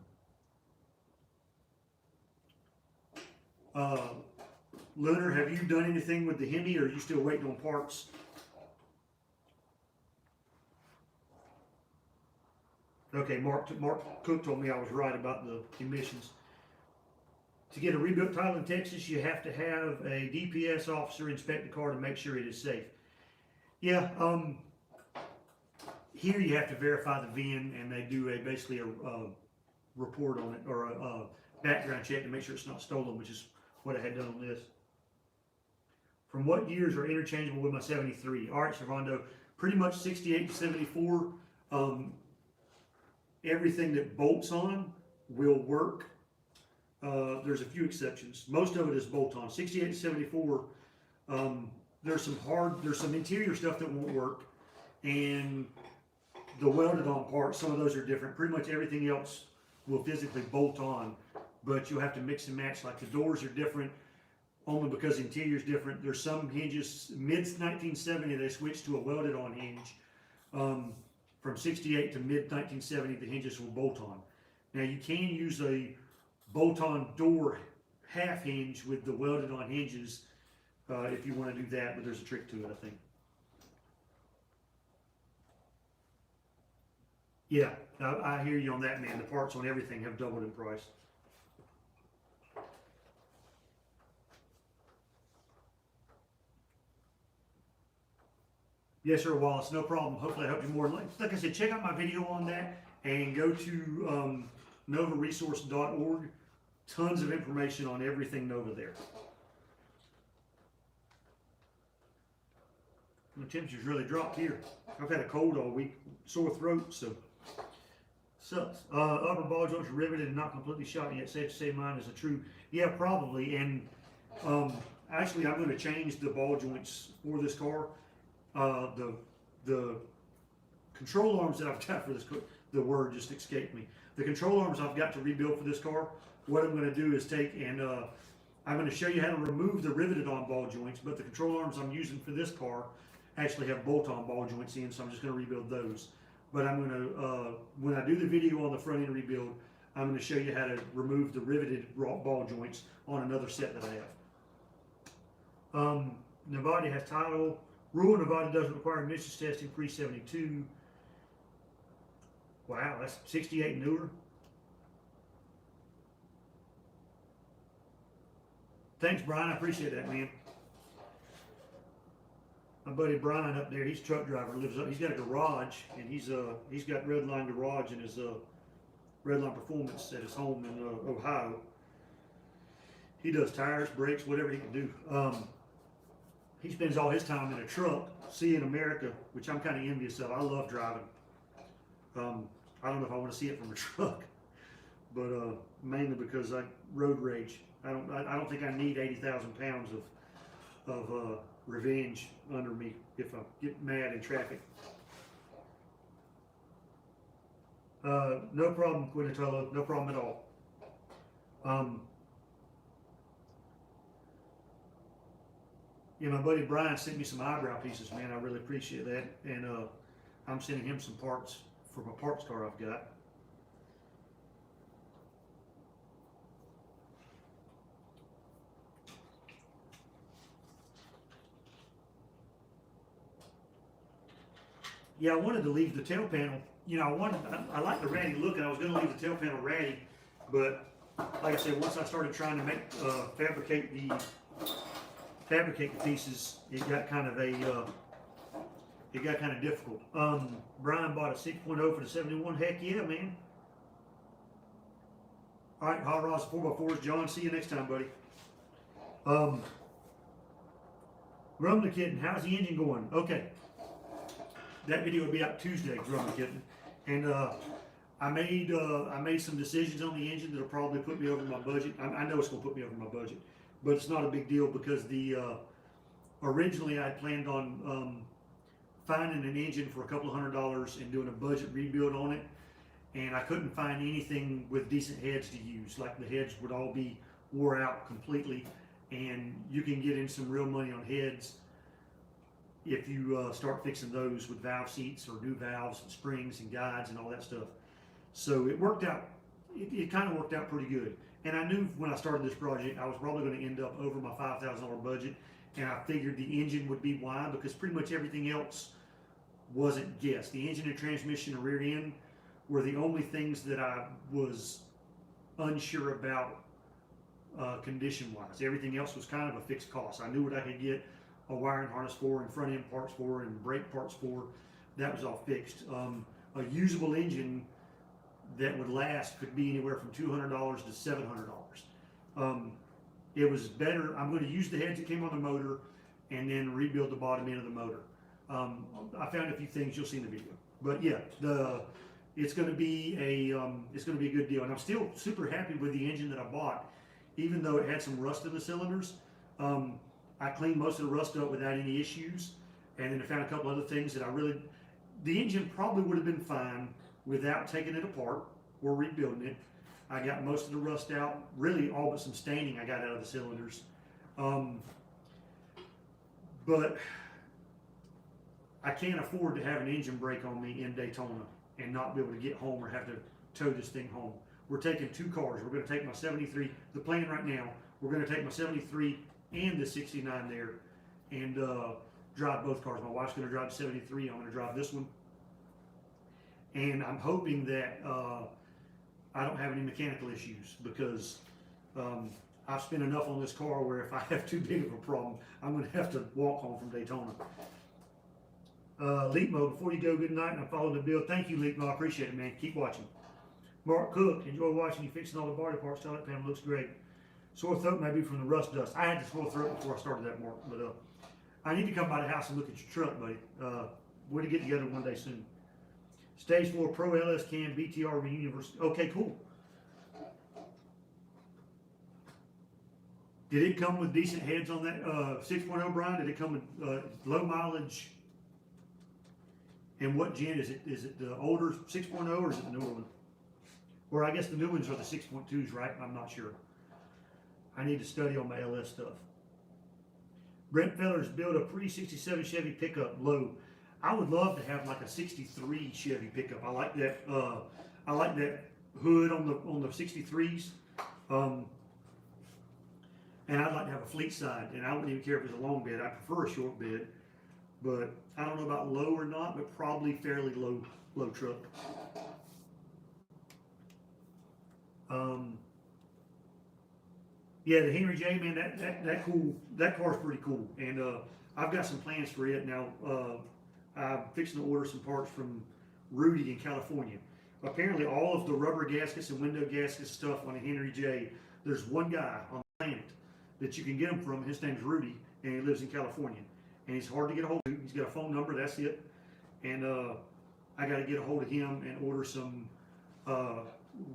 Lunar, have you done anything with the Hemi, or are you still waiting on parts? Okay, Mark Cook told me I was right about the emissions. To get a rebuilt title in Texas, you have to have a DPS officer inspect the car to make sure it is safe. Yeah, here you have to verify the VIN, and they do basically a report on it, or a background check to make sure it's not stolen, which is what I had done on this. From what years are interchangeable with my 73? All right, Servando, pretty much 68 to 74. Everything that bolts on will work. There's a few exceptions. Most of it is bolt on. 68 to 74, there's some interior stuff that won't work, and the welded on parts, some of those are different. Pretty much everything else will physically bolt on, but you'll have to mix and match. Like the doors are different only because the interior is different. There's some hinges, mid-1970 they switched to a welded on hinge. From 68 to mid-1970 the hinges will bolt on. Now you can use a bolt on door half hinge with the welded on hinges if you want to do that, but there's a trick to it, I think. Yeah, I hear you on that, man. The parts on everything have doubled in price. Yes, sir, Wallace, no problem. Hopefully I helped you more. Like I said, check out my video on that and go to novaresource.org. Tons of information on everything Nova there. The temperature's really dropped here. I've had a cold all week, sore throat, so sucks. Upper ball joints are riveted and not completely shot yet. Safe to say mine is a true. Yeah, probably. And actually, I'm going to change the ball joints for this car. The control arms that I've got for this car, the word just escaped me. The control arms I've got to rebuild for this car. What I'm going to do is take and I'm going to show you how to remove the riveted on ball joints, but the control arms I'm using for this car actually have bolt-on ball joints in, so I'm just going to rebuild those. But I'm going to, when I do the video on the front end rebuild, I'm going to show you how to remove the riveted ball joints on another set that I have. Nevada has title. Rural Nevada doesn't require emissions testing pre-72. Wow, that's 68 and newer. Thanks, Brian. I appreciate that, man. My buddy Brian up there, he's a truck driver, lives up. He's got a garage, and he's got Redline Garage and his Redline Performance at his home in Ohio. He does tires, brakes, whatever he can do. He spends all his time in a truck, seeing America, which I'm kind of envious of. I love driving. I don't know if I want to see it from a truck, but mainly because I road rage. I don't think I need 80,000 pounds of revenge under me if I get mad in traffic. No problem, Quinatello. No problem at all. Yeah, my buddy Brian sent me some eyebrow pieces, man. I really appreciate that. And I'm sending him some parts from a parts car I've got. Yeah, I wanted to leave the tail panel. You know, I like the ratty look, and I was going to leave the tail panel ratty, but like I said, once I started trying to make fabricate the pieces, it got kind of difficult. Brian bought a 6.0 for the 71. Heck yeah, man. All right, Hot Rods 4x4s. John, see you next time, buddy. Grumbling Kitten, how's the engine going? Okay. That video will be out Tuesday, Grumbling Kitten. And I made some decisions on the engine that'll probably put me over my budget. I know it's going to put me over my budget, but it's not a big deal because originally I planned on finding an engine for a couple of $100 and doing a budget rebuild on it, and I couldn't find anything with decent heads to use. Like the heads would all be wore out completely, and you can get in some real money on heads if you start fixing those with valve seats or new valves and springs and guides and all that stuff. So it worked out, it kind of worked out pretty good. And I knew when I started this project, I was probably going to end up over my $5,000 budget. And I figured the engine would be why, because pretty much everything else wasn't guessed. The engine and transmission and rear end were the only things that I was unsure about condition-wise. Everything else was kind of a fixed cost. I knew what I could get a wiring harness for and front end parts for and brake parts for. That was all fixed. A usable engine that would last could be anywhere from $200 to $700. It was better. I'm going to use the heads that came on the motor and then rebuild the bottom end of the motor. I found a few things you'll see in the video, but yeah, it's going to be a good deal, and I'm still super happy with the engine that I bought, even though it had some rust in the cylinders. I cleaned most of the rust up without any issues, and then I found a couple other things that the engine probably would have been fine without taking it apart or rebuilding it. I got most of the rust out, really all but some staining I got out of the cylinders. But I can't afford to have an engine break on me in Daytona and not be able to get home or have to tow this thing home. We're taking two cars. We're going to take my 73, the plan right now, we're going to take my 73 and the 69 there and drive both cars. My wife's going to drive the 73, I'm going to drive this one. And I'm hoping that I don't have any mechanical issues, because I've spent enough on this car where if I have too big of a problem, I'm going to have to walk home from Daytona. Leap Mode, before you go, good night, and I followed the bill. Thank you, Leap Mode. I appreciate it, man. Keep watching. Mark Cook, enjoy watching you fixing all the body parts. Tell that panel looks great. Sore throat maybe from the rust dust. I had the sore throat before I started that, Mark, but I need to come by the house and look at your truck, buddy. We're to get together one day soon. Stage 4 Pro LS Cam BTR Reunion versus. Okay, cool. Did it come with decent heads on that 6.0, Brian? Did it come with low mileage? And what gen is it? Is it the older 6.0 or is it the newer one? Or I guess the new ones are the 6.2s, right? I'm not sure. I need to study on my LS stuff. Brent Feller's built a pre-67 Chevy pickup low. I would love to have like a 63 Chevy pickup. I like that. I like that hood on the 63s. And I'd like to have a fleet side. And I wouldn't even care if it's a long bed. I prefer a short bed. But I don't know about low or not, but probably fairly low truck. Yeah, the Henry J, man, that car's pretty cool, and I've got some plans for it now. I'm fixing to order some parts from Rudy in California. Apparently, all of the rubber gaskets and window gaskets stuff on a Henry J, there's one guy on the planet that you can get them from. His name's Rudy, and he lives in California. And he's hard to get a hold of. He's got a phone number, that's it. And I got to get a hold of him and order some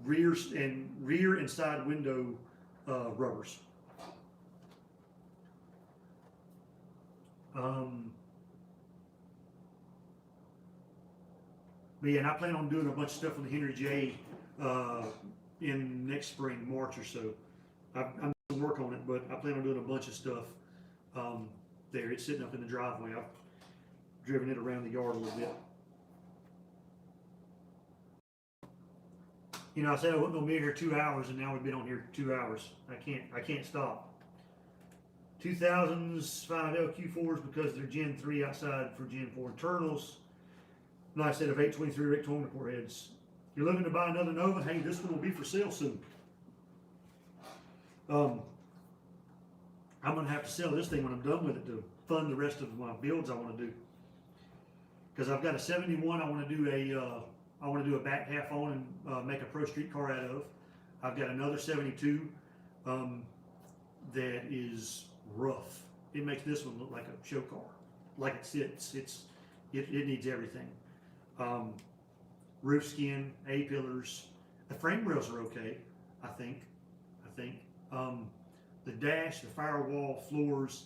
rear and side window rubbers. But yeah, and I plan on doing a bunch of stuff on the Henry J in next spring, March or so. I'm going to work on it, but I plan on doing a bunch of stuff there. It's sitting up in the driveway. I've driven it around the yard a little bit. You know, I said I wasn't going to be here 2 hours, and now we've been on here 2 hours. I can't stop. 2000s 5 LQ4s because they're Gen 3 outside for Gen 4 internals. Nice set of 823 rectangular core heads. You're looking to buy another Nova? Hey, this one will be for sale soon. I'm going to have to sell this thing when I'm done with it to fund the rest of my builds I want to do. Because I've got a 71 I want to do a back half on and make a Pro Street car out of. I've got another 72 that is rough. It makes this one look like a show car. Like it sits. It needs everything. Roof skin, A-pillars. The frame rails are okay, I think. The dash, the firewall, floors.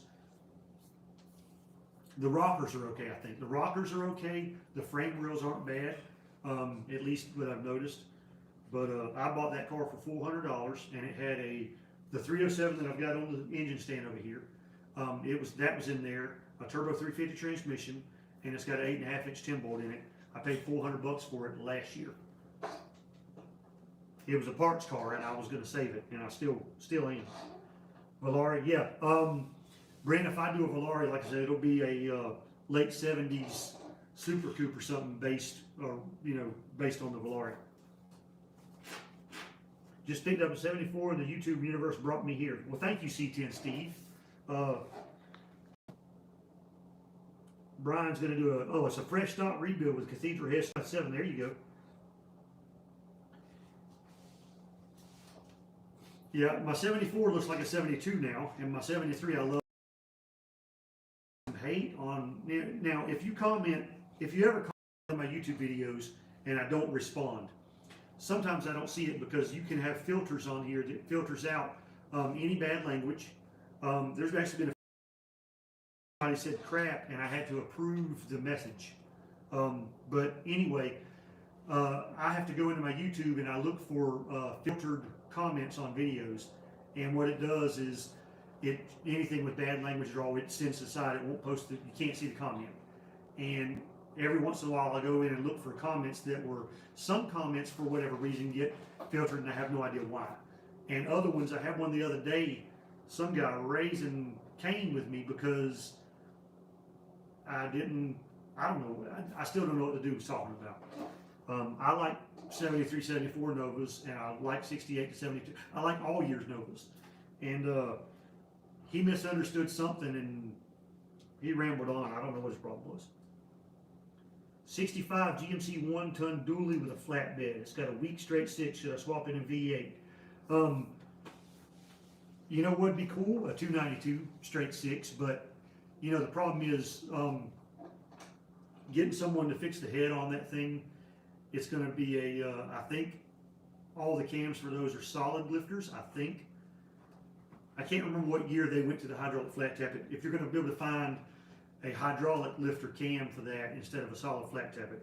The rockers are okay, I think. The rockers are okay. The frame rails aren't bad, at least what I've noticed. But I bought that car for $400, and it had the 307 that I've got on the engine stand over here. That was in there, a turbo 350 transmission, and it's got an 8.5-inch 10 bolt in it. I paid $400 for it last year. It was a parts car, and I was going to save it, and I still am. Volare, yeah. Brent, if I do a Volare, like I said, it'll be a late 70s Super Coupe or something based on the Volare. Just picked up a 74 and the YouTube universe brought me here. Well, thank you, C10 Steve. Brian's going to do it's a fresh stock rebuild with Cathedral Head 7. There you go. Yeah, my 74 looks like a 72 now, and my 73 I love. Hate on now. If you ever comment on my YouTube videos and I don't respond, sometimes I don't see it because you can have filters on here that filters out any bad language. There's actually been somebody said crap, and I had to approve the message. But anyway, I have to go into my YouTube and I look for filtered comments on videos, and what it does is anything with bad language or all, it sends aside. It won't post it. You can't see the comment. And every once in a while I go in and look for comments that were, some comments for whatever reason get filtered and I have no idea why. And other ones, I had one the other day, some guy raising Cain with me because I don't know, I still don't know what the dude was talking about. I like 73, 74 Novas, and I like 68 to 72. I like all years Novas. And he misunderstood something and he rambled on. I don't know what his problem was. 65 GMC 1-ton dually with a flatbed. It's got a weak straight six. Should I swap it in V8? You know what would be cool? A 292 straight six, but you know the problem is getting someone to fix the head on that thing. It's going to be I think all the cams for those are solid lifters. I can't remember what year they went to the hydraulic flat tappet. If you're going to be able to find a hydraulic lifter cam for that instead of a solid flat tappet.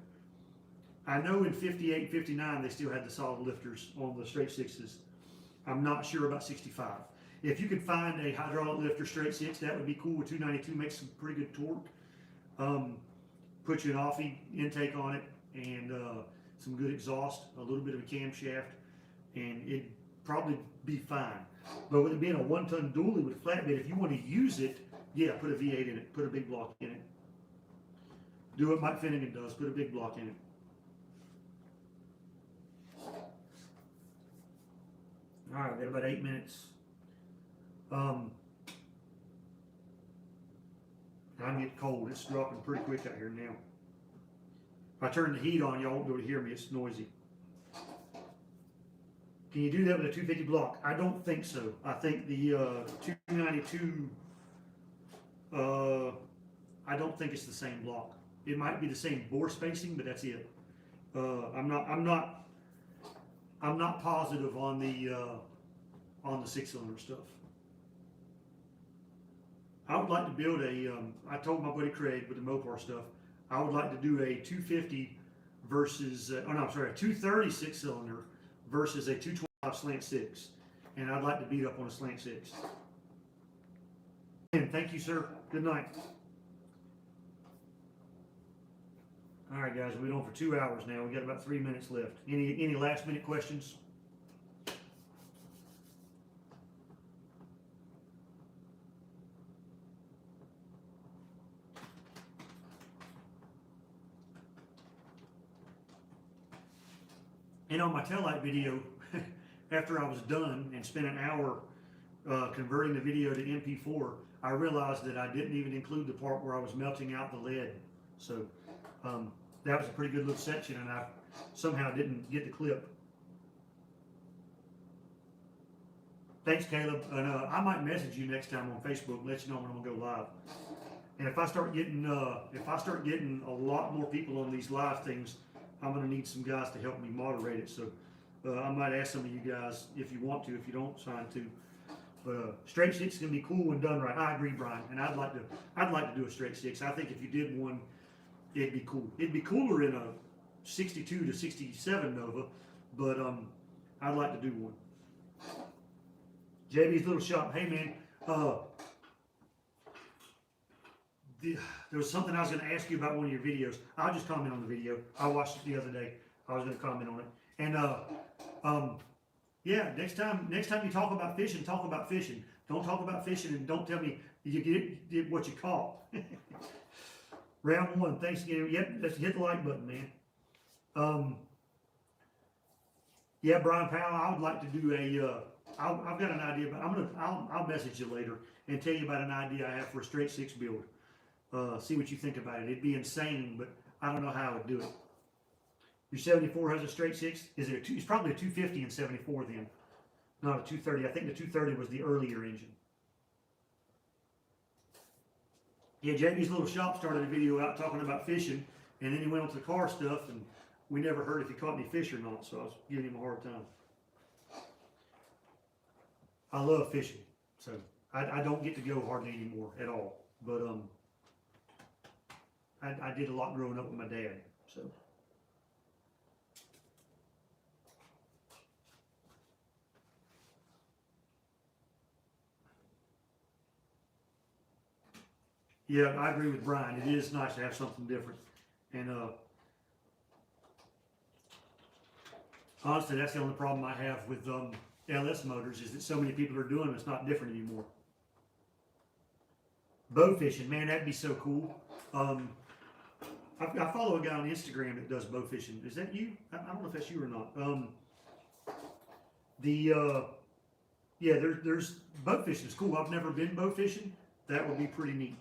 I know in 58 and 59 they still had the solid lifters on the straight sixes. I'm not sure about 65. If you could find a hydraulic lifter straight six, that would be cool. With 292 makes some pretty good torque. Put you an offie intake on it and some good exhaust, a little bit of a camshaft, and it'd probably be fine. But with it being a 1-ton dually with a flatbed, if you want to use it, yeah, put a V8 in it, put a big block in it. Do what Mike Finnegan does, put a big block in it. All right, we got about 8 minutes. I'm getting cold. It's dropping pretty quick out here now. If I turn the heat on, y'all won't be able to hear me. It's noisy. Can you do that with a 250 block? I don't think so. I think the 292, I don't think it's the same block. It might be the same bore spacing, but that's it. I'm not positive on the 6-cylinder stuff. I would like to build I told my buddy Craig with the Mopar stuff, I would like to do a 250 versus, a 230 6-cylinder versus a 225 slant six. And I'd like to beat up on a slant six. And thank you, sir. Good night. All right, guys, we've been on for 2 hours now. We got about 3 minutes left. Any last minute questions? And on my taillight video, after I was done and spent an hour converting the video to MP4, I realized that I didn't even include the part where I was melting out the lead. So that was a pretty good little section, and I somehow didn't get the clip. Thanks, Caleb. And I might message you next time on Facebook and let you know when I'm gonna go live. And if I start getting a lot more people on these live things, I'm going to need some guys to help me moderate it. So I might ask some of you guys if you want to. If you don't, sign to. But straight six is going to be cool when done right. I agree, Brian. And I'd like to do a straight six. I think if you did one, it'd be cool. It'd be cooler in a 62 to 67 Nova, but I'd like to do one. JB's Little Shop. Hey man, there was something I was going to ask you about one of your videos. I'll just comment on the video. I watched it the other day. I was going to comment on it. And yeah, next time you talk about fishing, talk about fishing. Don't talk about fishing and don't tell me you did what you caught. Round one, thanks again. Yep, let's hit the like button, man. Yeah, Brian Powell, I would like to do I've got an idea, but I'll message you later and tell you about an idea I have for a straight six build. See what you think about it. It'd be insane, but I don't know how I would do it. Your 74 has a straight six? It's probably a 250 and 74 then. not a 230. I think the 230 was the earlier engine. Yeah, JB's little shop started a video out talking about fishing, and then he went on to the car stuff, and we never heard if he caught any fish or not, so I was giving him a hard time. I love fishing, so I don't get to go hardly anymore at all, but I did a lot growing up with my dad, so. Yeah, I agree with Brian. It is nice to have something different. And honestly, that's the only problem I have with LS motors is that so many people are doing it, it's not different anymore. Bow fishing, man, that'd be so cool. I follow a guy on Instagram that does bow fishing. Is that you? I don't know if that's you or not. Yeah, there's bow fishing is cool. I've never been bow fishing. That would be pretty neat.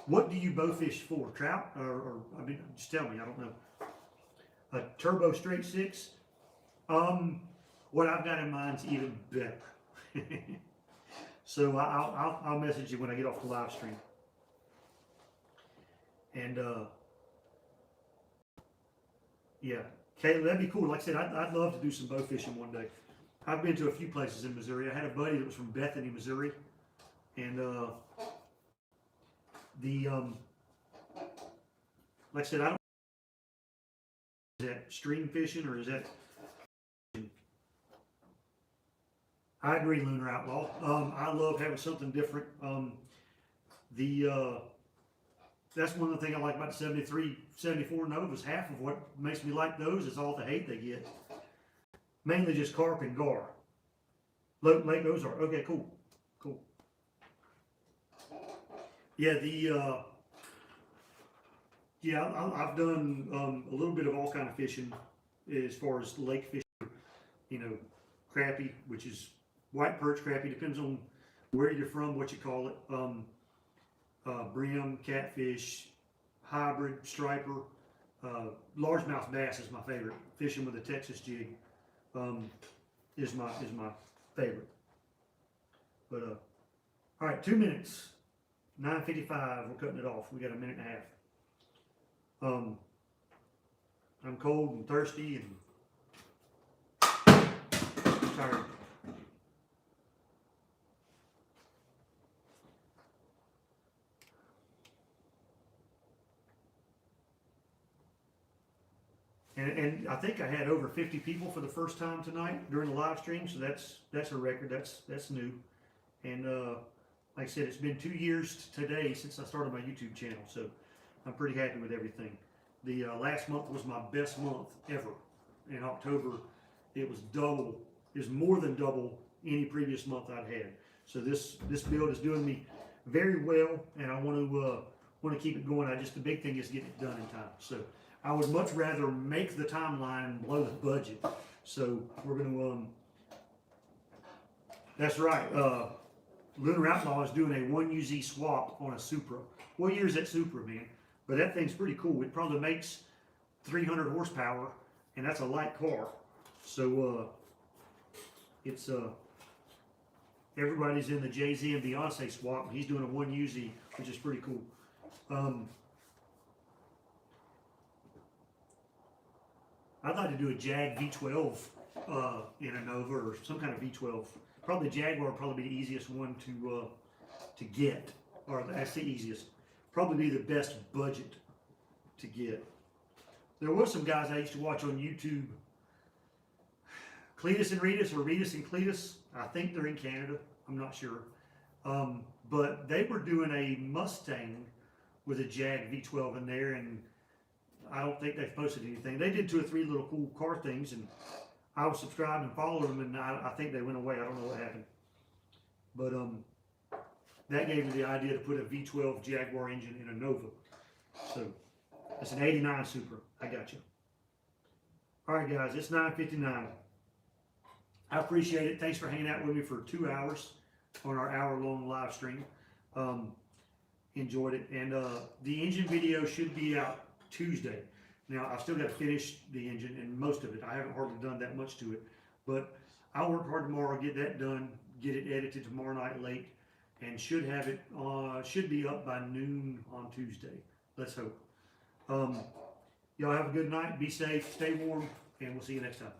What do you bow fish for? Trout? Or I mean, just tell me. I don't know. A turbo straight six. What I've got in mind is even better. So I'll message you when I get off the live stream. And yeah, Caleb, that'd be cool. Like I said, I'd love to do some bow fishing one day. I've been to a few places in Missouri. I had a buddy that was from Bethany, Missouri, and like I said, I don't. Is that stream fishing or is that? I agree, Lunar Outlaw. I love having something different. That's one of the things I like about the 73, 74 Novas. Half of what makes me like those is all the hate they get. Mainly just carp and gar. Lake Ozark. Okay, cool. Cool. Yeah, I've done a little bit of all kind of fishing as far as lake fishing. You know, crappie, which is white perch crappie, depends on where you're from, what you call it. Brim, catfish, hybrid, striper, largemouth bass is my favorite. Fishing with a Texas jig is my favorite. But all right, 2 minutes, 9:55. We're cutting it off. We got a minute and a half. I'm cold and thirsty and tired. And I think I had over 50 people for the first time tonight during the live stream, so that's a record. That's new. And like I said, it's been 2 years today since I started my YouTube channel, so I'm pretty happy with everything. The last month was my best month ever. In October, it was double. It was more than double any previous month I'd had. So this build is doing me very well, and I want to keep it going. The big thing is getting it done in time. So I would much rather make the timeline and blow the budget. So we're going to, that's right. Lunar Outlaw is doing a 1UZ swap on a Supra. What year is that Supra, man? But that thing's pretty cool. It probably makes 300 horsepower, and that's a light car. So it's everybody's in the Jay-Z and Beyonce swap, and he's doing a 1UZ, which is pretty cool. I'd like to do a Jag V12 in a Nova or some kind of V12. Probably Jaguar would probably be the easiest one to get, or that's the easiest. Probably be the best budget to get. There were some guys I used to watch on YouTube, Cletus and Retus, or Retus and Cletus. I think they're in Canada. I'm not sure. But they were doing a Mustang with a Jag V12 in there, and I don't think they've posted anything. They did 2 or 3 little cool car things, and I was subscribed and followed them, and I think they went away. I don't know what happened. But that gave me the idea to put a V12 Jaguar engine in a Nova. So it's an 89 Supra. I got you. All right, guys, it's 9:59. I appreciate it. Thanks for hanging out with me for 2 hours on our hour-long live stream. Enjoyed it. And the engine video should be out Tuesday. Now, I've still got to finish the engine and most of it. I haven't hardly done that much to it. But I'll work hard tomorrow, get that done, get it edited tomorrow night late, and should have it, should be up by noon on Tuesday. Let's hope. Y'all have a good night, be safe, stay warm, and we'll see you next time.